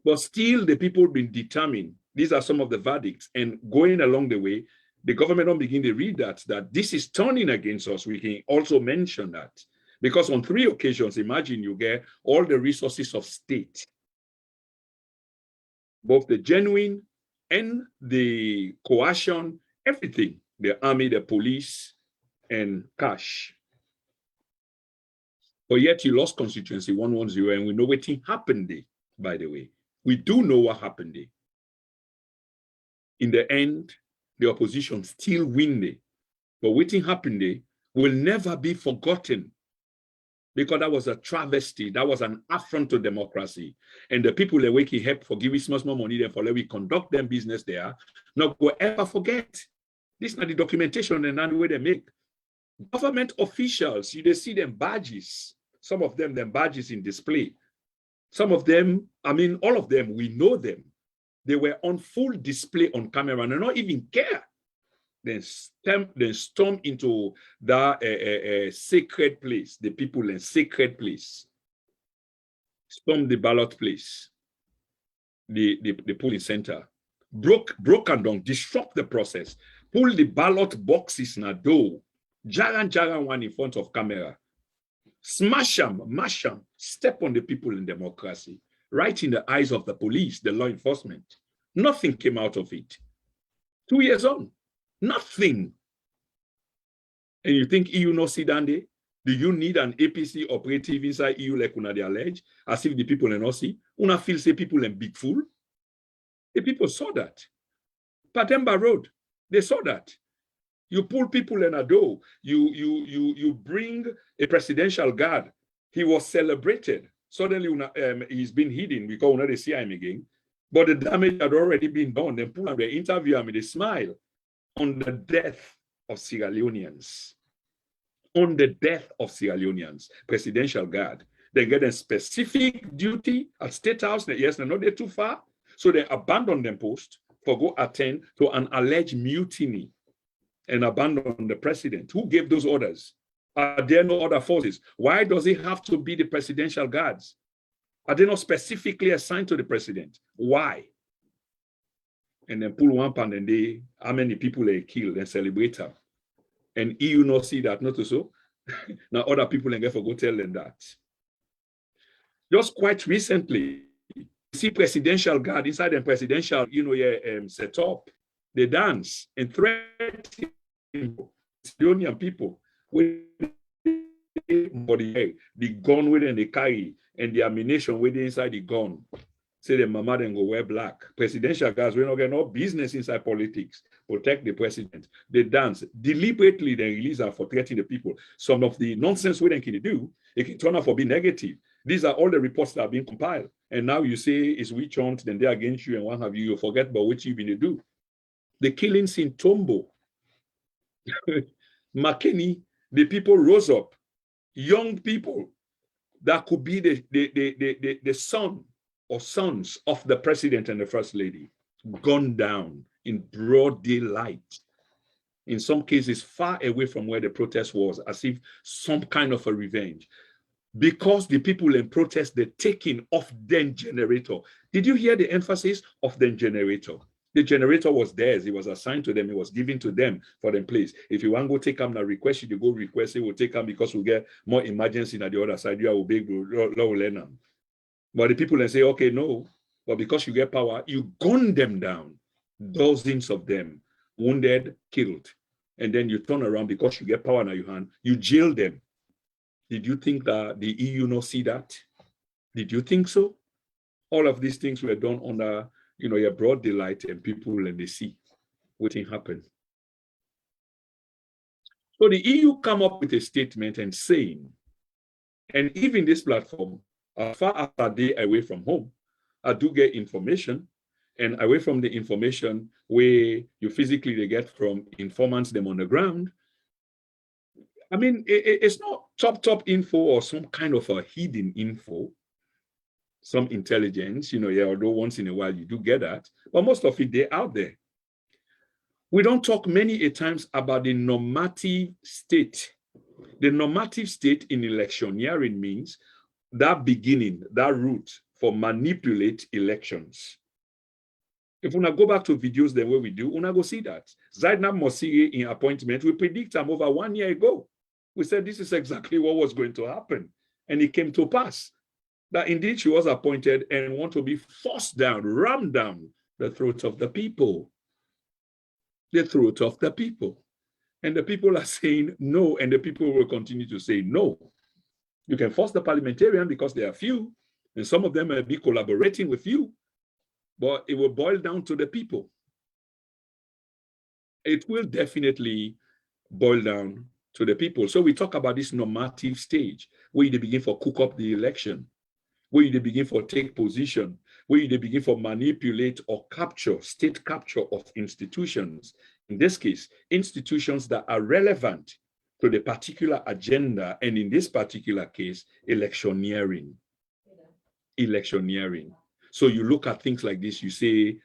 But still, the people been determined. These are some of the verdicts. And going along the way, the government don't begin to read that this is turning against us. We can also mention that. Because on 3 occasions, imagine you get all the resources of state, both the genuine and the coercion, everything, the army, the police, and cash. But yet you lost constituency 110, and we know what happened there, by the way. We do know what happened there. In the end, the opposition still win there. But what happened there will never be forgotten, because that was a travesty. That was an affront to democracy. And the people that we help for giving us more money than for let we conduct them business there, not go ever forget. This is not the documentation and the way they make. Government officials, you see them badges. Some of them badges in display. Some of them, I mean, all of them, we know them. They were on full display on camera and they not even care. Then storm into the sacred place, the people in sacred place. Storm the ballot place, the polling center. Broken down, disrupt the process. Pull the ballot boxes na door. Jaran one in front of camera. Smash them, mash them, step on the people in democracy. Right in the eyes of the police, the law enforcement. Nothing came out of it. 2 years on. Nothing. And you think EU no see down there? Do you need an APC operative inside EU like una they allege? As if the people are not see? Una feel say people in big fool? The people saw that. Patemba Road, they saw that. You pull people in a door. You bring a presidential guard. He was celebrated. Suddenly he's been hidden because we not see him again. But the damage had already been done. Then pull him, they interview him, they smile on the death of Sierra Leoneans. On the death of Sierra Leoneans, Presidential Guard. They get a specific duty at State House. Yes, they're not there too far. So they abandon them post for go attend to an alleged mutiny and abandon the president. Who gave those orders? Are there no other forces? Why does it have to be the Presidential Guards? Are they not specifically assigned to the president? Why? And then pull one pound and they, how many people they kill and celebrate them. And EU not see that, not so. Now other people and therefore go tell them that. Just quite recently, you see Presidential Guard inside the presidential, set up. They dance and threaten Estonian people with the gun within they carry and the ammunition within inside the gun. Say the mama then go wear black. Presidential guards, we don't get no business inside politics. Protect the president. They dance. Deliberately, they release her for threatening the people. Some of the nonsense we can do, it can turn out for being negative. These are all the reports that are being compiled. And now you say it's witch hunt, then they're against you and what have you. You forget about what you've been to do. The killings in Tombo, McKinney, the people rose up. Young people that could be the son or sons of the president and the first lady, gunned down in broad daylight. In some cases, far away from where the protest was, as if some kind of a revenge. Because the people in protest, the taking of the generator. Did you hear the emphasis of the generator? The generator was theirs. It was assigned to them. It was given to them for the place. If you want to go take them, now request you go request it. We'll take them because we'll get more emergency on the other side. You are big, low learner. But the people then say, okay, no. But because you get power, you gun them down. Dozens of them, wounded, killed. And then you turn around because you get power in your hand, you jail them. Did you think that the EU not see that? Did you think so? All of these things were done under, your broad daylight and people and they see what thing happen. So the EU come up with a statement and saying, and even this platform, as far as a day away from home, I do get information, and away from the information where you physically they get from informants them on the ground. I mean, it's not top info or some kind of a hidden info, some intelligence, although once in a while you do get that, but most of it, they're out there. We don't talk many a times about the normative state. The normative state in electioneering means that beginning, that route for manipulate elections. If we go back to videos the way we do, we go see that. Zainab Mosiri in appointment, we predict them over 1 year ago. We said this is exactly what was going to happen. And it came to pass that indeed she was appointed and want to be forced down, rammed down the throat of the people. The throat of the people. And the people are saying no, and the people will continue to say no. You can force the parliamentarian because they are few, and some of them may be collaborating with you, but it will boil down to the people. It will definitely boil down to the people. So we talk about this normative stage, where they begin for cook up the election, where they begin for take position, where they begin for manipulate or capture, state capture of institutions. In this case, institutions that are relevant to the particular agenda, and in this particular case, electioneering. Electioneering. So you look at things like this, you say,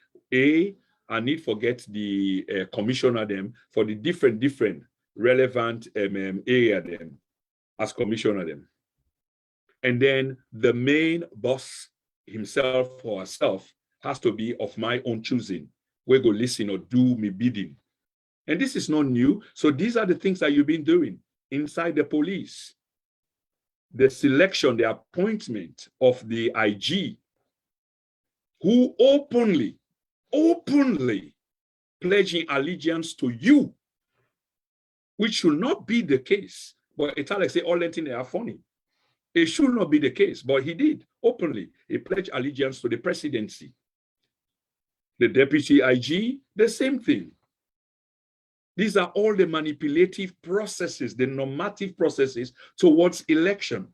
I need forget the commissioner them for the different relevant area them as commissioner them. And then the main boss himself or herself has to be of my own choosing. We go listen or do me bidding. And this is not new. So these are the things that you've been doing inside the police. The selection, the appointment of the IG, who openly pledging allegiance to you, which should not be the case. But it's like say all that thing they are funny. It should not be the case, but he did openly. He pledged allegiance to the presidency. The deputy IG, the same thing. These are all the manipulative processes, the normative processes towards election.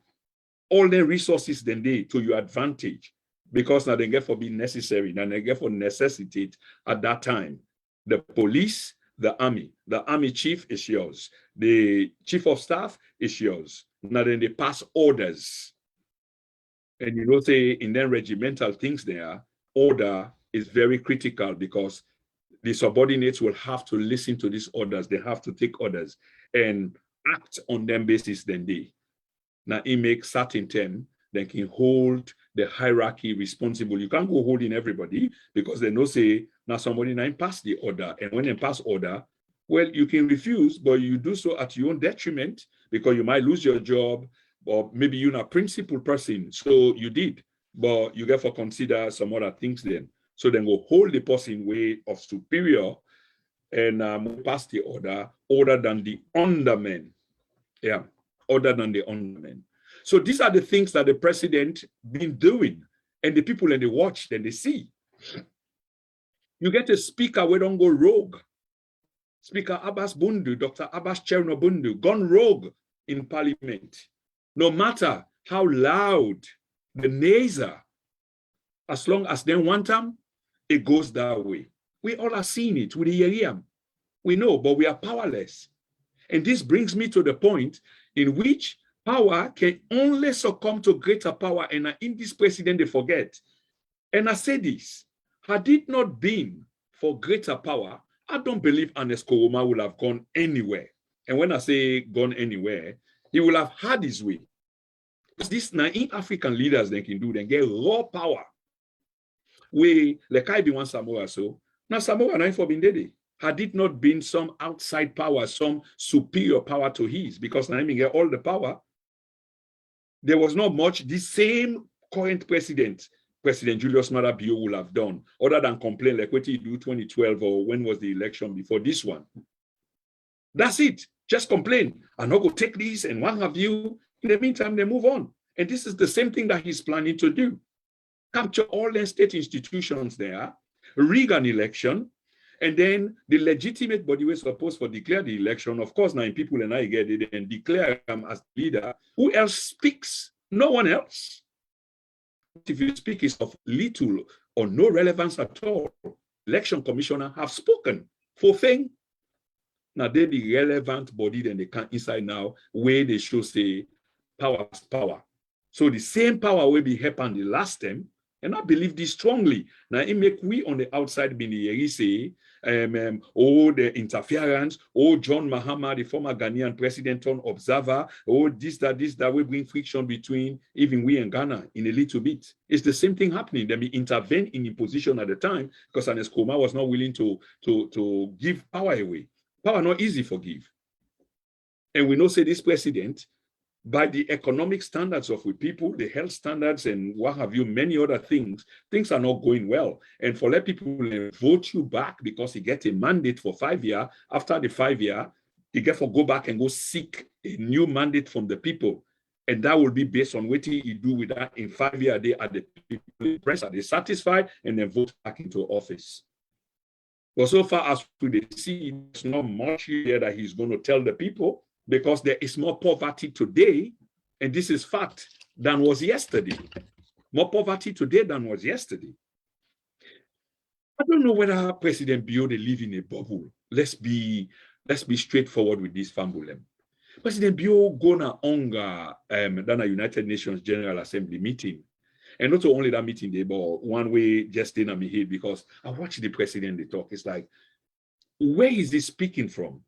All the resources then they to your advantage, because now they get for being necessary, now they get for necessitate at that time. The police, the army. The army chief is yours. The chief of staff is yours. Now then they pass orders. And you know, say in them regimental things there, order is very critical because the subordinates will have to listen to these orders. They have to take orders and act on them basis then they. Now it makes certain term, they can hold the hierarchy responsible. You can't go holding everybody because they know say, now somebody now pass the order. And when they pass order, well, you can refuse, but you do so at your own detriment because you might lose your job, or maybe you're not a principal person. So you did, but you get to consider some other things then. So then go hold the person way of superior and pass the order other than the undermen. Yeah, other than the undermen. So these are the things that the president been doing, and the people and they watch, then they see. You get a speaker we don't go rogue. Speaker Abbas Bundu, Dr. Abbas Cherno Bundu, gone rogue in parliament. No matter how loud the nays are, as long as they want them, it goes that way. We all are seeing it with the Yeriam. We know, but we are powerless. And this brings me to the point in which power can only succumb to greater power. And in this president, they forget. And I say this, had it not been for greater power, I don't believe Ernest Koroma would have gone anywhere. And when I say gone anywhere, he will have had his way. Because these naive African leaders they can do, they get raw power. We, like I be one Samoa, so now Samoa not for being dead. Had it not been some outside power, some superior power to his, because now he get all the power, there was not much the same current President Julius Maada Bio will have done, other than complain like what he do 2012 or when was the election before this one. That's it. Just complain. I'm not going to take this and what have you. In the meantime, they move on. And this is the same thing that he's planning to do. Capture all the state institutions there, rig an election, and then the legitimate body was supposed to declare the election. Of course, 9 people and I get it and declare him as leader. Who else speaks? No one else. If you speak, it's of little or no relevance at all. Election commissioner have spoken for thing. Now they the relevant body, then they can inside now where they should say power is power. So the same power will be happened the last time. And I believe this strongly. Now it make we on the outside be the say, the interference, John Mahama, the former Ghanaian president, turn observer, this, that will bring friction between even we and Ghana in a little bit. It's the same thing happening. Then we intervene in the position at the time because Ernest Koroma was not willing to give power away. Power not easy to give. And we know say this president, by the economic standards of we people, the health standards and what have you, many other things, things are not going well. And for let people vote you back because he get a mandate for 5 years, after the 5 year, he get to go back and go seek a new mandate from the people. And that will be based on what he do with that in 5 years, they are the people press, are they satisfied and then vote back into office. But so far as we see, there's not much here that he's going to tell the people, because there is more poverty today, and this is fact, than was yesterday. More poverty today than was yesterday. I don't know whether President Bio they live in a bubble. Let's be straightforward with this fambulem. President Bio gonna hunger than a United Nations General Assembly meeting. And not only that meeting, they but one way just in my head, because I watch the president they talk. It's like, where is he speaking from?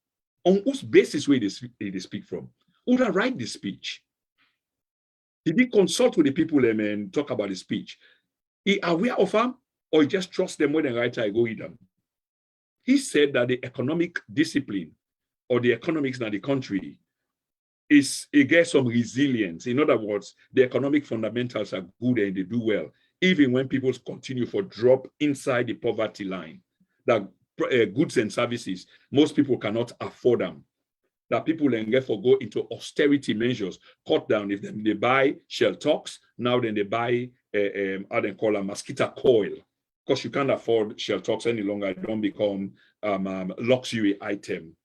On whose basis will they speak from? Who would write the speech? Did he consult with the people and talk about the speech? He aware of them, or he just trust them when they write I go with them? He said that the economic discipline or the economics in the country is it gets some resilience. In other words, the economic fundamentals are good and they do well, even when people continue for drop inside the poverty line. That goods and services, most people cannot afford them. That people then get for go into austerity measures, cut down. If they buy Stokes, now then they buy how they call a mosquito coil, because you can't afford Stokes any longer. It don't become luxury item,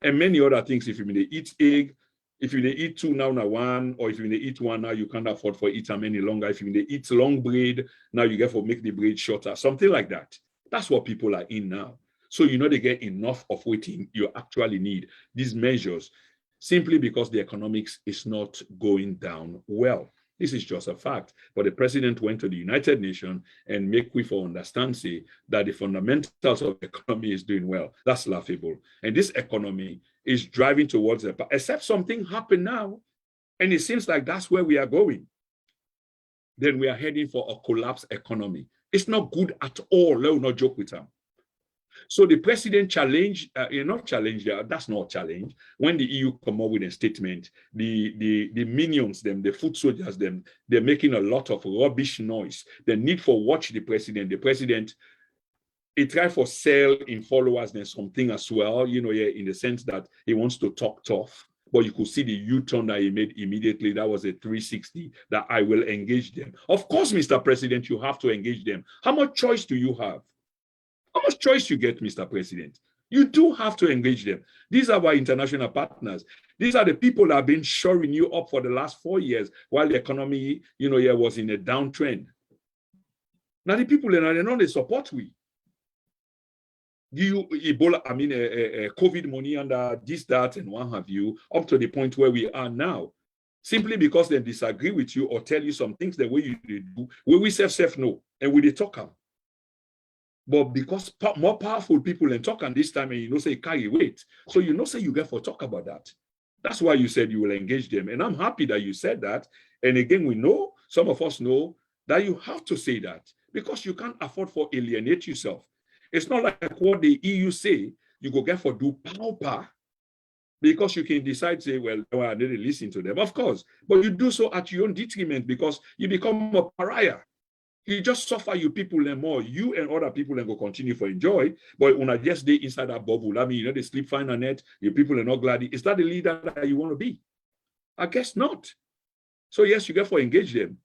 and many other things. If you may eat egg, if you may eat 2 now one, or if you may eat 1 now, you can't afford for eat them any longer. If you may eat long braid, now you get for make the braid shorter, something like that. That's what people are in now. So you know they get enough of what you actually need. These measures, simply because the economics is not going down well. This is just a fact. But the president went to the United Nations and make we for understand, say, that the fundamentals of the economy is doing well. That's laughable. And this economy is driving towards it, except something happened now. And it seems like that's where we are going. Then we are heading for a collapsed economy. It's not good at all. Let us not joke with them. So the president challenged, that's not a challenge. When the EU come up with a statement, the minions, the foot soldiers, they're making a lot of rubbish noise. The need for watch the president, he tried for sell in followers and something as well, in the sense that he wants to talk tough. But you could see the U-turn that he made immediately. That was a 360, that I will engage them. Of course, Mr. President, you have to engage them. How much choice do you have? How much choice you get, Mr. President? You do have to engage them. These are our international partners. These are the people that have been shoring you up for the last 4 years while the economy, was in a downtrend. Now the people, they know they support we. Ebola, COVID money under this, that, and what have you, up to the point where we are now, simply because they disagree with you or tell you some things the way you do, we self know, and we talk them. But because more powerful people and talk on this time, and say carry weight, so say you get for talk about that. That's why you said you will engage them, and I'm happy that you said that. And again, we know, some of us know, that you have to say that because you can't afford for alienate yourself. It's not like what the EU say, you go get for do power because you can decide, say, well, no, I didn't listen to them, of course. But you do so at your own detriment because you become a pariah. You just suffer you people and more. You and other people and go continue for enjoy. But when I just stay inside that bubble, they sleep fine on it, your people are not glad. Is that the leader that you want to be? I guess not. So yes, you get for engage them.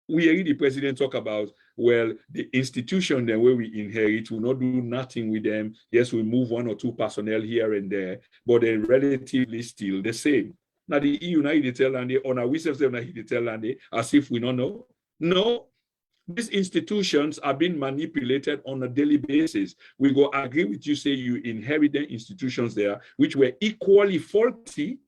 We hear the president talk about, well, the institution then where we inherit will not do nothing with them. Yes, we move 1 or 2 personnel here and there, but they're relatively still the same. Now the EU now they tell and they honor we self now they tell and they as if we don't know. No, these institutions are being manipulated on a daily basis. We go agree with you, say you inherited institutions there which were equally faulty.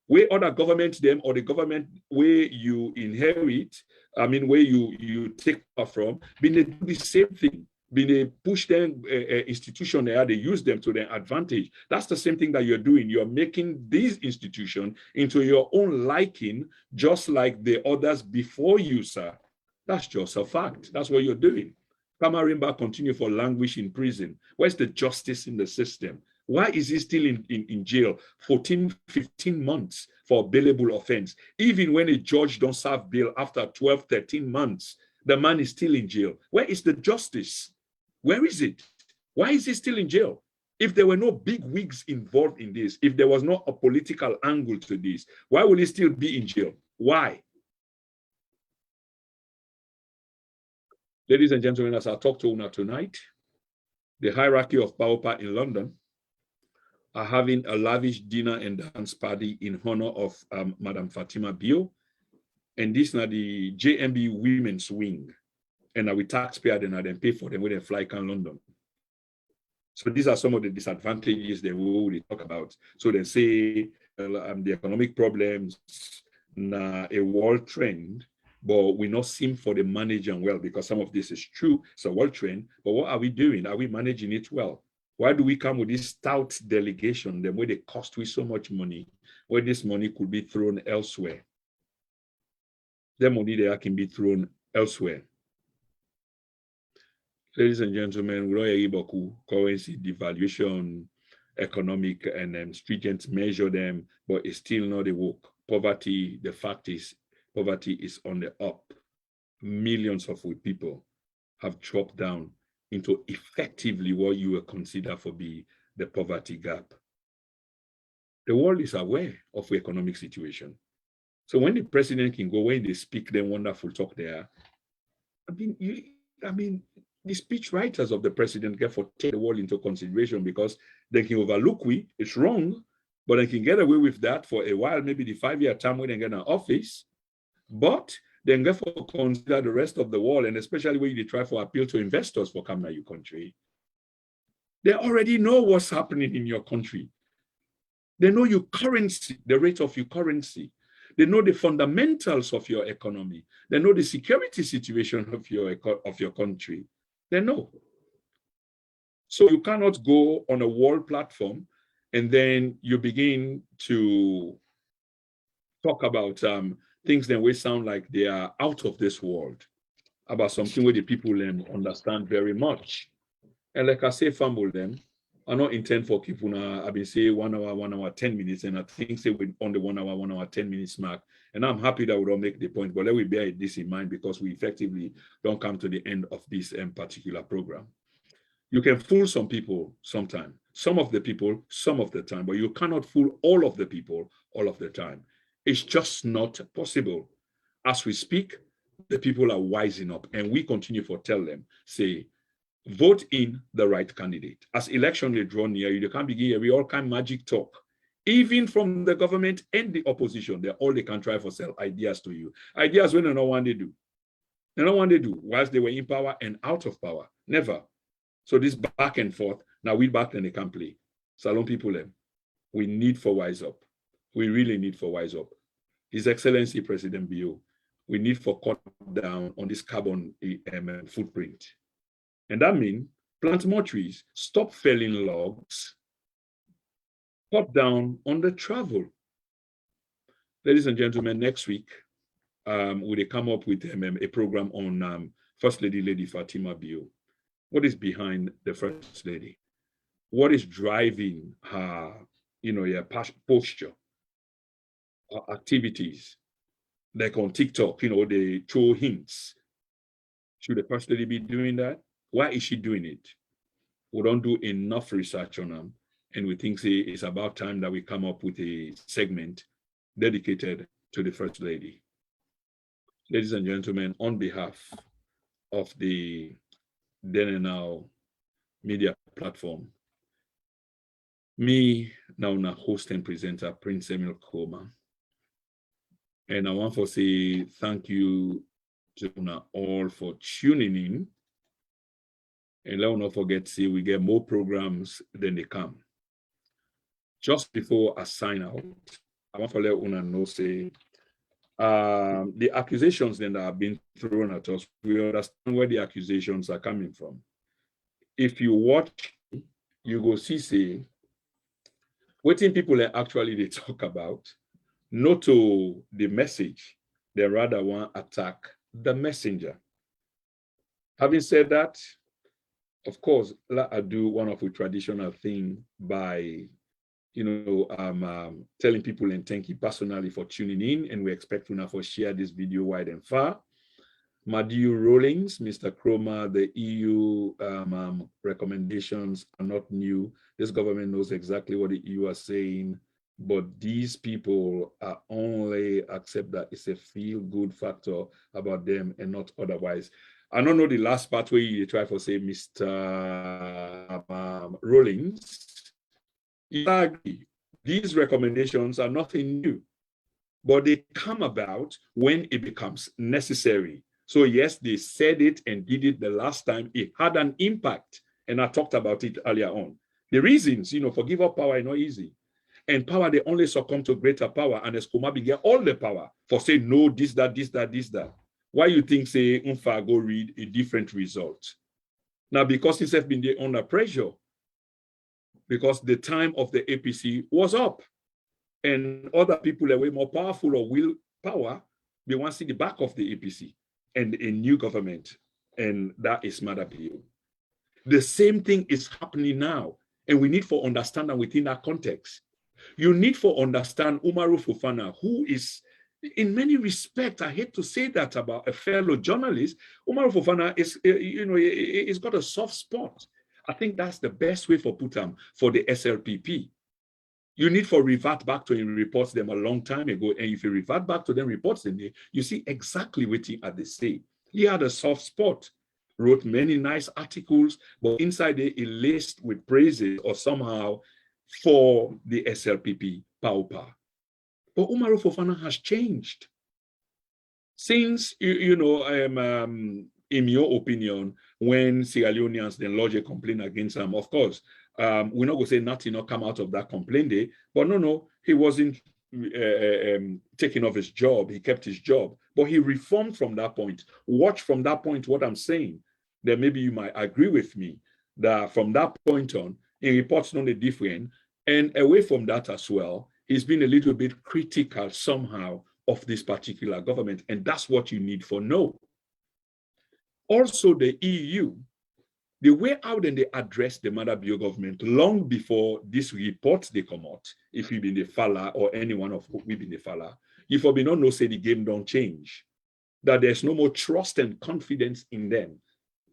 Where other governments them or the government where you inherit, where you take from, being they do the same thing, being they push them institution there, they use them to their advantage. That's the same thing that you're doing. You're making these institutions into your own liking, just like the others before you, sir. That's just a fact. That's what you're doing. Kamarimba continue for languish in prison. Where's the justice in the system? Why is he still in jail 14, 15 months for a bailable offense? Even when a judge don't serve bail after 12, 13 months, the man is still in jail. Where is the justice? Where is it? Why is he still in jail? If there were no big wigs involved in this, if there was not a political angle to this, why will he still be in jail? Why? Ladies and gentlemen, as I talk to Una tonight, the hierarchy of power in London are having a lavish dinner and dance party in honor of Madam Fatima Bio. And this is the JMB Women's Wing. And we taxpayer then pay for them when they fly can London. So these are some of the disadvantages they will talk about. So they say the economic problems, a world trend, but we not seem for the managing well because some of this is true. It's a world trend, but what are we doing? Are we managing it well? Why do we come with this stout delegation, the way they cost we so much money, where this money could be thrown elsewhere? The money there can be thrown elsewhere. Ladies and gentlemen, we don't hear about currency devaluation, economic and stringent measure them, but it's still not a work. Poverty, the fact is, poverty is on the up. Millions of people have dropped down into effectively what you will consider for be the poverty gap. The world is aware of the economic situation. So when the president can go, when they speak them wonderful talk there, the speech writers of the president get for take the world into consideration because they can overlook it's wrong, but they can get away with that for a while, maybe the 5-year term when they get an office, but then therefore consider the rest of the world, and especially when you try for appeal to investors for coming to your country. They already know what's happening in your country. They know your currency, the rate of your currency. They know the fundamentals of your economy. They know the security situation of your country. They know. So you cannot go on a world platform and then you begin to talk about things that will sound like they are out of this world, about something where the people understand very much. And like I say, fumble them. I not intend for people now. I've been saying 1 hour, 10 minutes, and I think say we're on the 1 hour, 10 minutes mark. And I'm happy that we don't make the point, but let me bear this in mind because we effectively don't come to the end of this particular program. You can fool some people sometime, some of the people, some of the time, but you cannot fool all of the people all of the time. It's just not possible. As we speak, the people are wising up, and we continue to tell them, say, vote in the right candidate. As election they draw near, you can't begin every all kind of magic talk. Even from the government and the opposition, they're all they can try for sell ideas to you. Ideas when they don't want to do. They don't want to do whilst they were in power and out of power. Never. So this back and forth, now we back and they can play. Salon people, we need for wise up. We really need for wise up. His Excellency President Bio, we need for cut down on this carbon footprint. And that means plant more trees, stop felling logs, cut down on the travel. Ladies and gentlemen, next week, we will come up with a program on First Lady Fatima Bio. What is behind the First Lady? What is driving her, her posture, her activities? Like on TikTok, they throw hints. Should the First Lady be doing that? Why is she doing it? We don't do enough research on them. And we think it's about time that we come up with a segment dedicated to the First Lady. Ladies and gentlemen, on behalf of the Then and Now media platform, me, now host and presenter, Prince Emil Koma. And I want to say thank you to all for tuning in. And let us not forget, see, we get more programs than they come. Just before I sign out, I want to let Una know, say, the accusations then that have been thrown at us, we understand where the accusations are coming from. If you watch, you go see, say, what people actually they talk about, not to the message, they rather want to attack the messenger. Having said that, of course, I do one of the traditional thing by, telling people and thank you personally for tuning in, and we expect you for share this video wide and far. Madiu Rawlings, Mr. Chroma, the EU recommendations are not new. This government knows exactly what the EU are saying, but these people are only accept that it's a feel-good factor about them and not otherwise. I don't know the last part where you try to say, Mr. Rawlings. I agree. These recommendations are nothing new, but they come about when it becomes necessary. So yes, they said it and did it the last time. It had an impact, and I talked about it earlier on. The reasons, for give up power is not easy. And power, they only succumb to greater power, and Escomabi get all the power for say no, this, that, this, that, this, that. Why you think, say, Unfa go read a different result? Now, because himself been there under pressure, because the time of the APC was up, and other people are way more powerful or will power, they want to see the back of the APC and a new government, and that is Madapio. The same thing is happening now, and we need for understanding within that context. You need for understand Umaru Fofana, who is, in many respects, I hate to say that about a fellow journalist, Umaru Fofana is, he's got a soft spot. I think that's the best way for Putam for the SLPP. You need for revert back to him reports them a long time ago, and if you revert back to them reports in there, you see exactly what he had to say. He had a soft spot, wrote many nice articles, but inside there he laced with praises or somehow for the SLPP Paupa. But Umaru Fofana has changed. Since, in your opinion, when Sierra Leoneans then lodge a complaint against him. Of course, we're not going to say nothing not come out of that complaint day, but no, he wasn't taking off his job. He kept his job, but he reformed from that point. Watch from that point what I'm saying. Then maybe you might agree with me that from that point on, he reports on the different, and away from that as well, he's been a little bit critical somehow of this particular government, and that's what you need for no. Also, the EU, the way out and they address the Mother Bio government long before this report they come out, if you've been the falla or any one of we been the falla, if we not know say the game don't change, that there's no more trust and confidence in them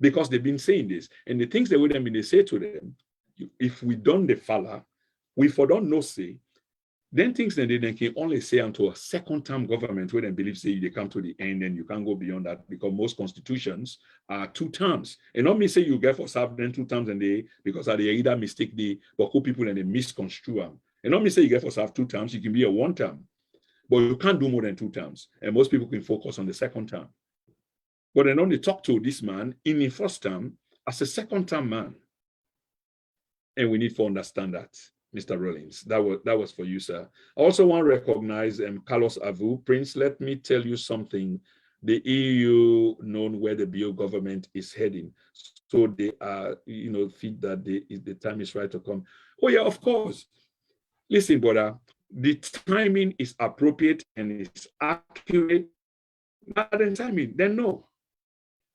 because they've been saying this. And the things they would have been they say to them, if we done the falla, we for don't know say, then things that they can only say until a second-term government where they believe say they come to the end and you can't go beyond that because most constitutions are 2 terms. And not me say you get for serve them 2 terms and they because they either mistake the but who people and they misconstrue them. And not me say you get for serve 2 terms, you can be a 1 term, but you can't do more than 2 terms. And most people can focus on the 2nd term. But then only talk to this man in the 1st term as a 2nd-term man. And we need to understand that. Mr. Rollins, that was for you, sir. I also want to recognize Carlos Avu. Prince, let me tell you something. The EU known where the Bio government is heading. So they are, feel that the time is right to come. Oh yeah, of course. Listen, brother, the timing is appropriate and it's accurate. Not the timing, then no.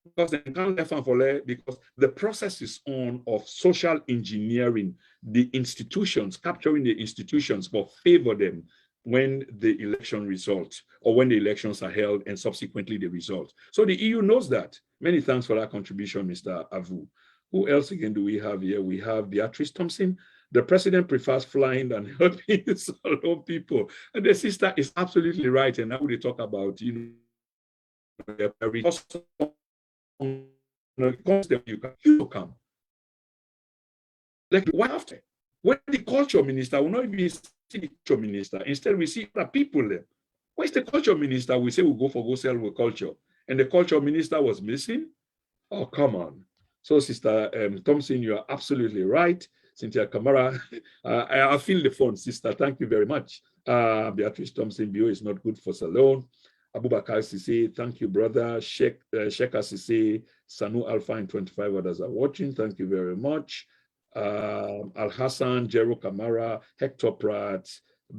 Because they can't left and for because the process is on of social engineering the institutions, capturing the institutions, but favor them when the election results or when the elections are held and subsequently the result. So the EU knows that. Many thanks for that contribution, Mr. Avu. Who else again do we have here? We have Beatrice Thompson. The president prefers flying than helping solo people. And the sister is absolutely right. And now we talk about, you come. Like what after? When the culture minister will not even see the culture minister, instead we see other people there. Where's the culture minister? We say we'll go sell with culture. And the culture minister was missing? Oh, come on. So, Sister Thompson, you are absolutely right. Cynthia Kamara, I feel the phone, sister. Thank you very much. Beatrice Thompson, Bio is not good for Salone. Abubakar Sisi, thank you, brother. Sheka Sisi, Sanu Alpha and 25 others are watching. Thank you very much. Al Hassan, Jero Kamara, Hector Pratt,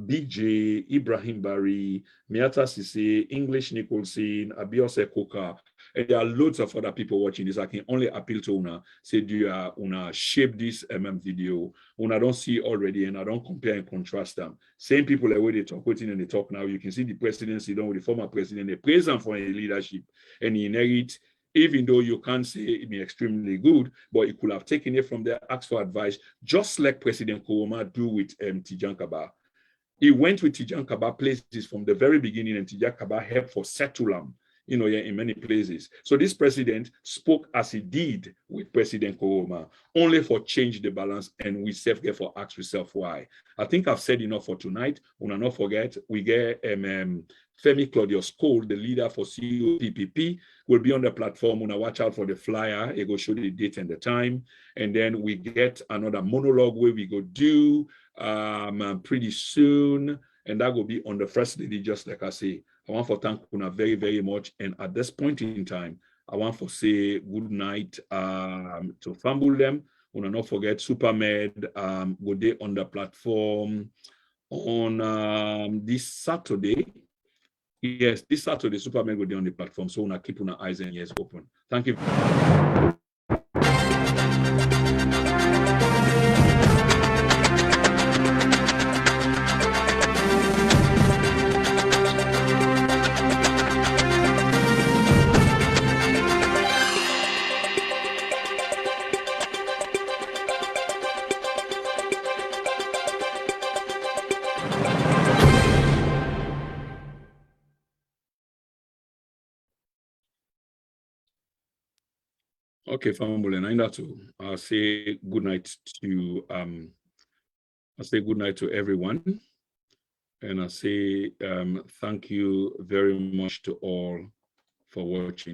BJ, Ibrahim Bari, Miata Sisi, English Nicholson, Abiose Koka. And there are loads of other people watching this. I can only appeal to Una, say, do you Una shape this video? Una don't see already, and I don't compare and contrast them. Same people the way they talk, waiting and they talk now. You can see the presidency done with the former president. They praise him for his leadership, and he inherit. Even though you can't say it be extremely good, but he could have taken it from there, asked for advice, just like President Kouama do with Tijan Kaba. He went with Tijan Kaba places from the very beginning, and Tijan Kaba helped for Setulam, in many places. So this president spoke as he did with President Kouama, only for change the balance, and we get for ask yourself why. I think I've said enough for tonight. Una not forget, we get Femi Claudius Cole, the leader for COPPP, will be on the platform. Una watch out for the flyer. It will show the date and the time. And then we get another monologue where we go do pretty soon. And that will be on the first lady, just like I say. I want to thank Una very, very much. And at this point in time, I want to say good night to Fambul them. Una not forget Supermed will be on the platform on this Saturday. Yes, this Saturday, Superman will be on the platform. So we'll keep our eyes and ears open. Thank you. Okay, Family, and I'll say good night to everyone, and I say thank you very much to all for watching.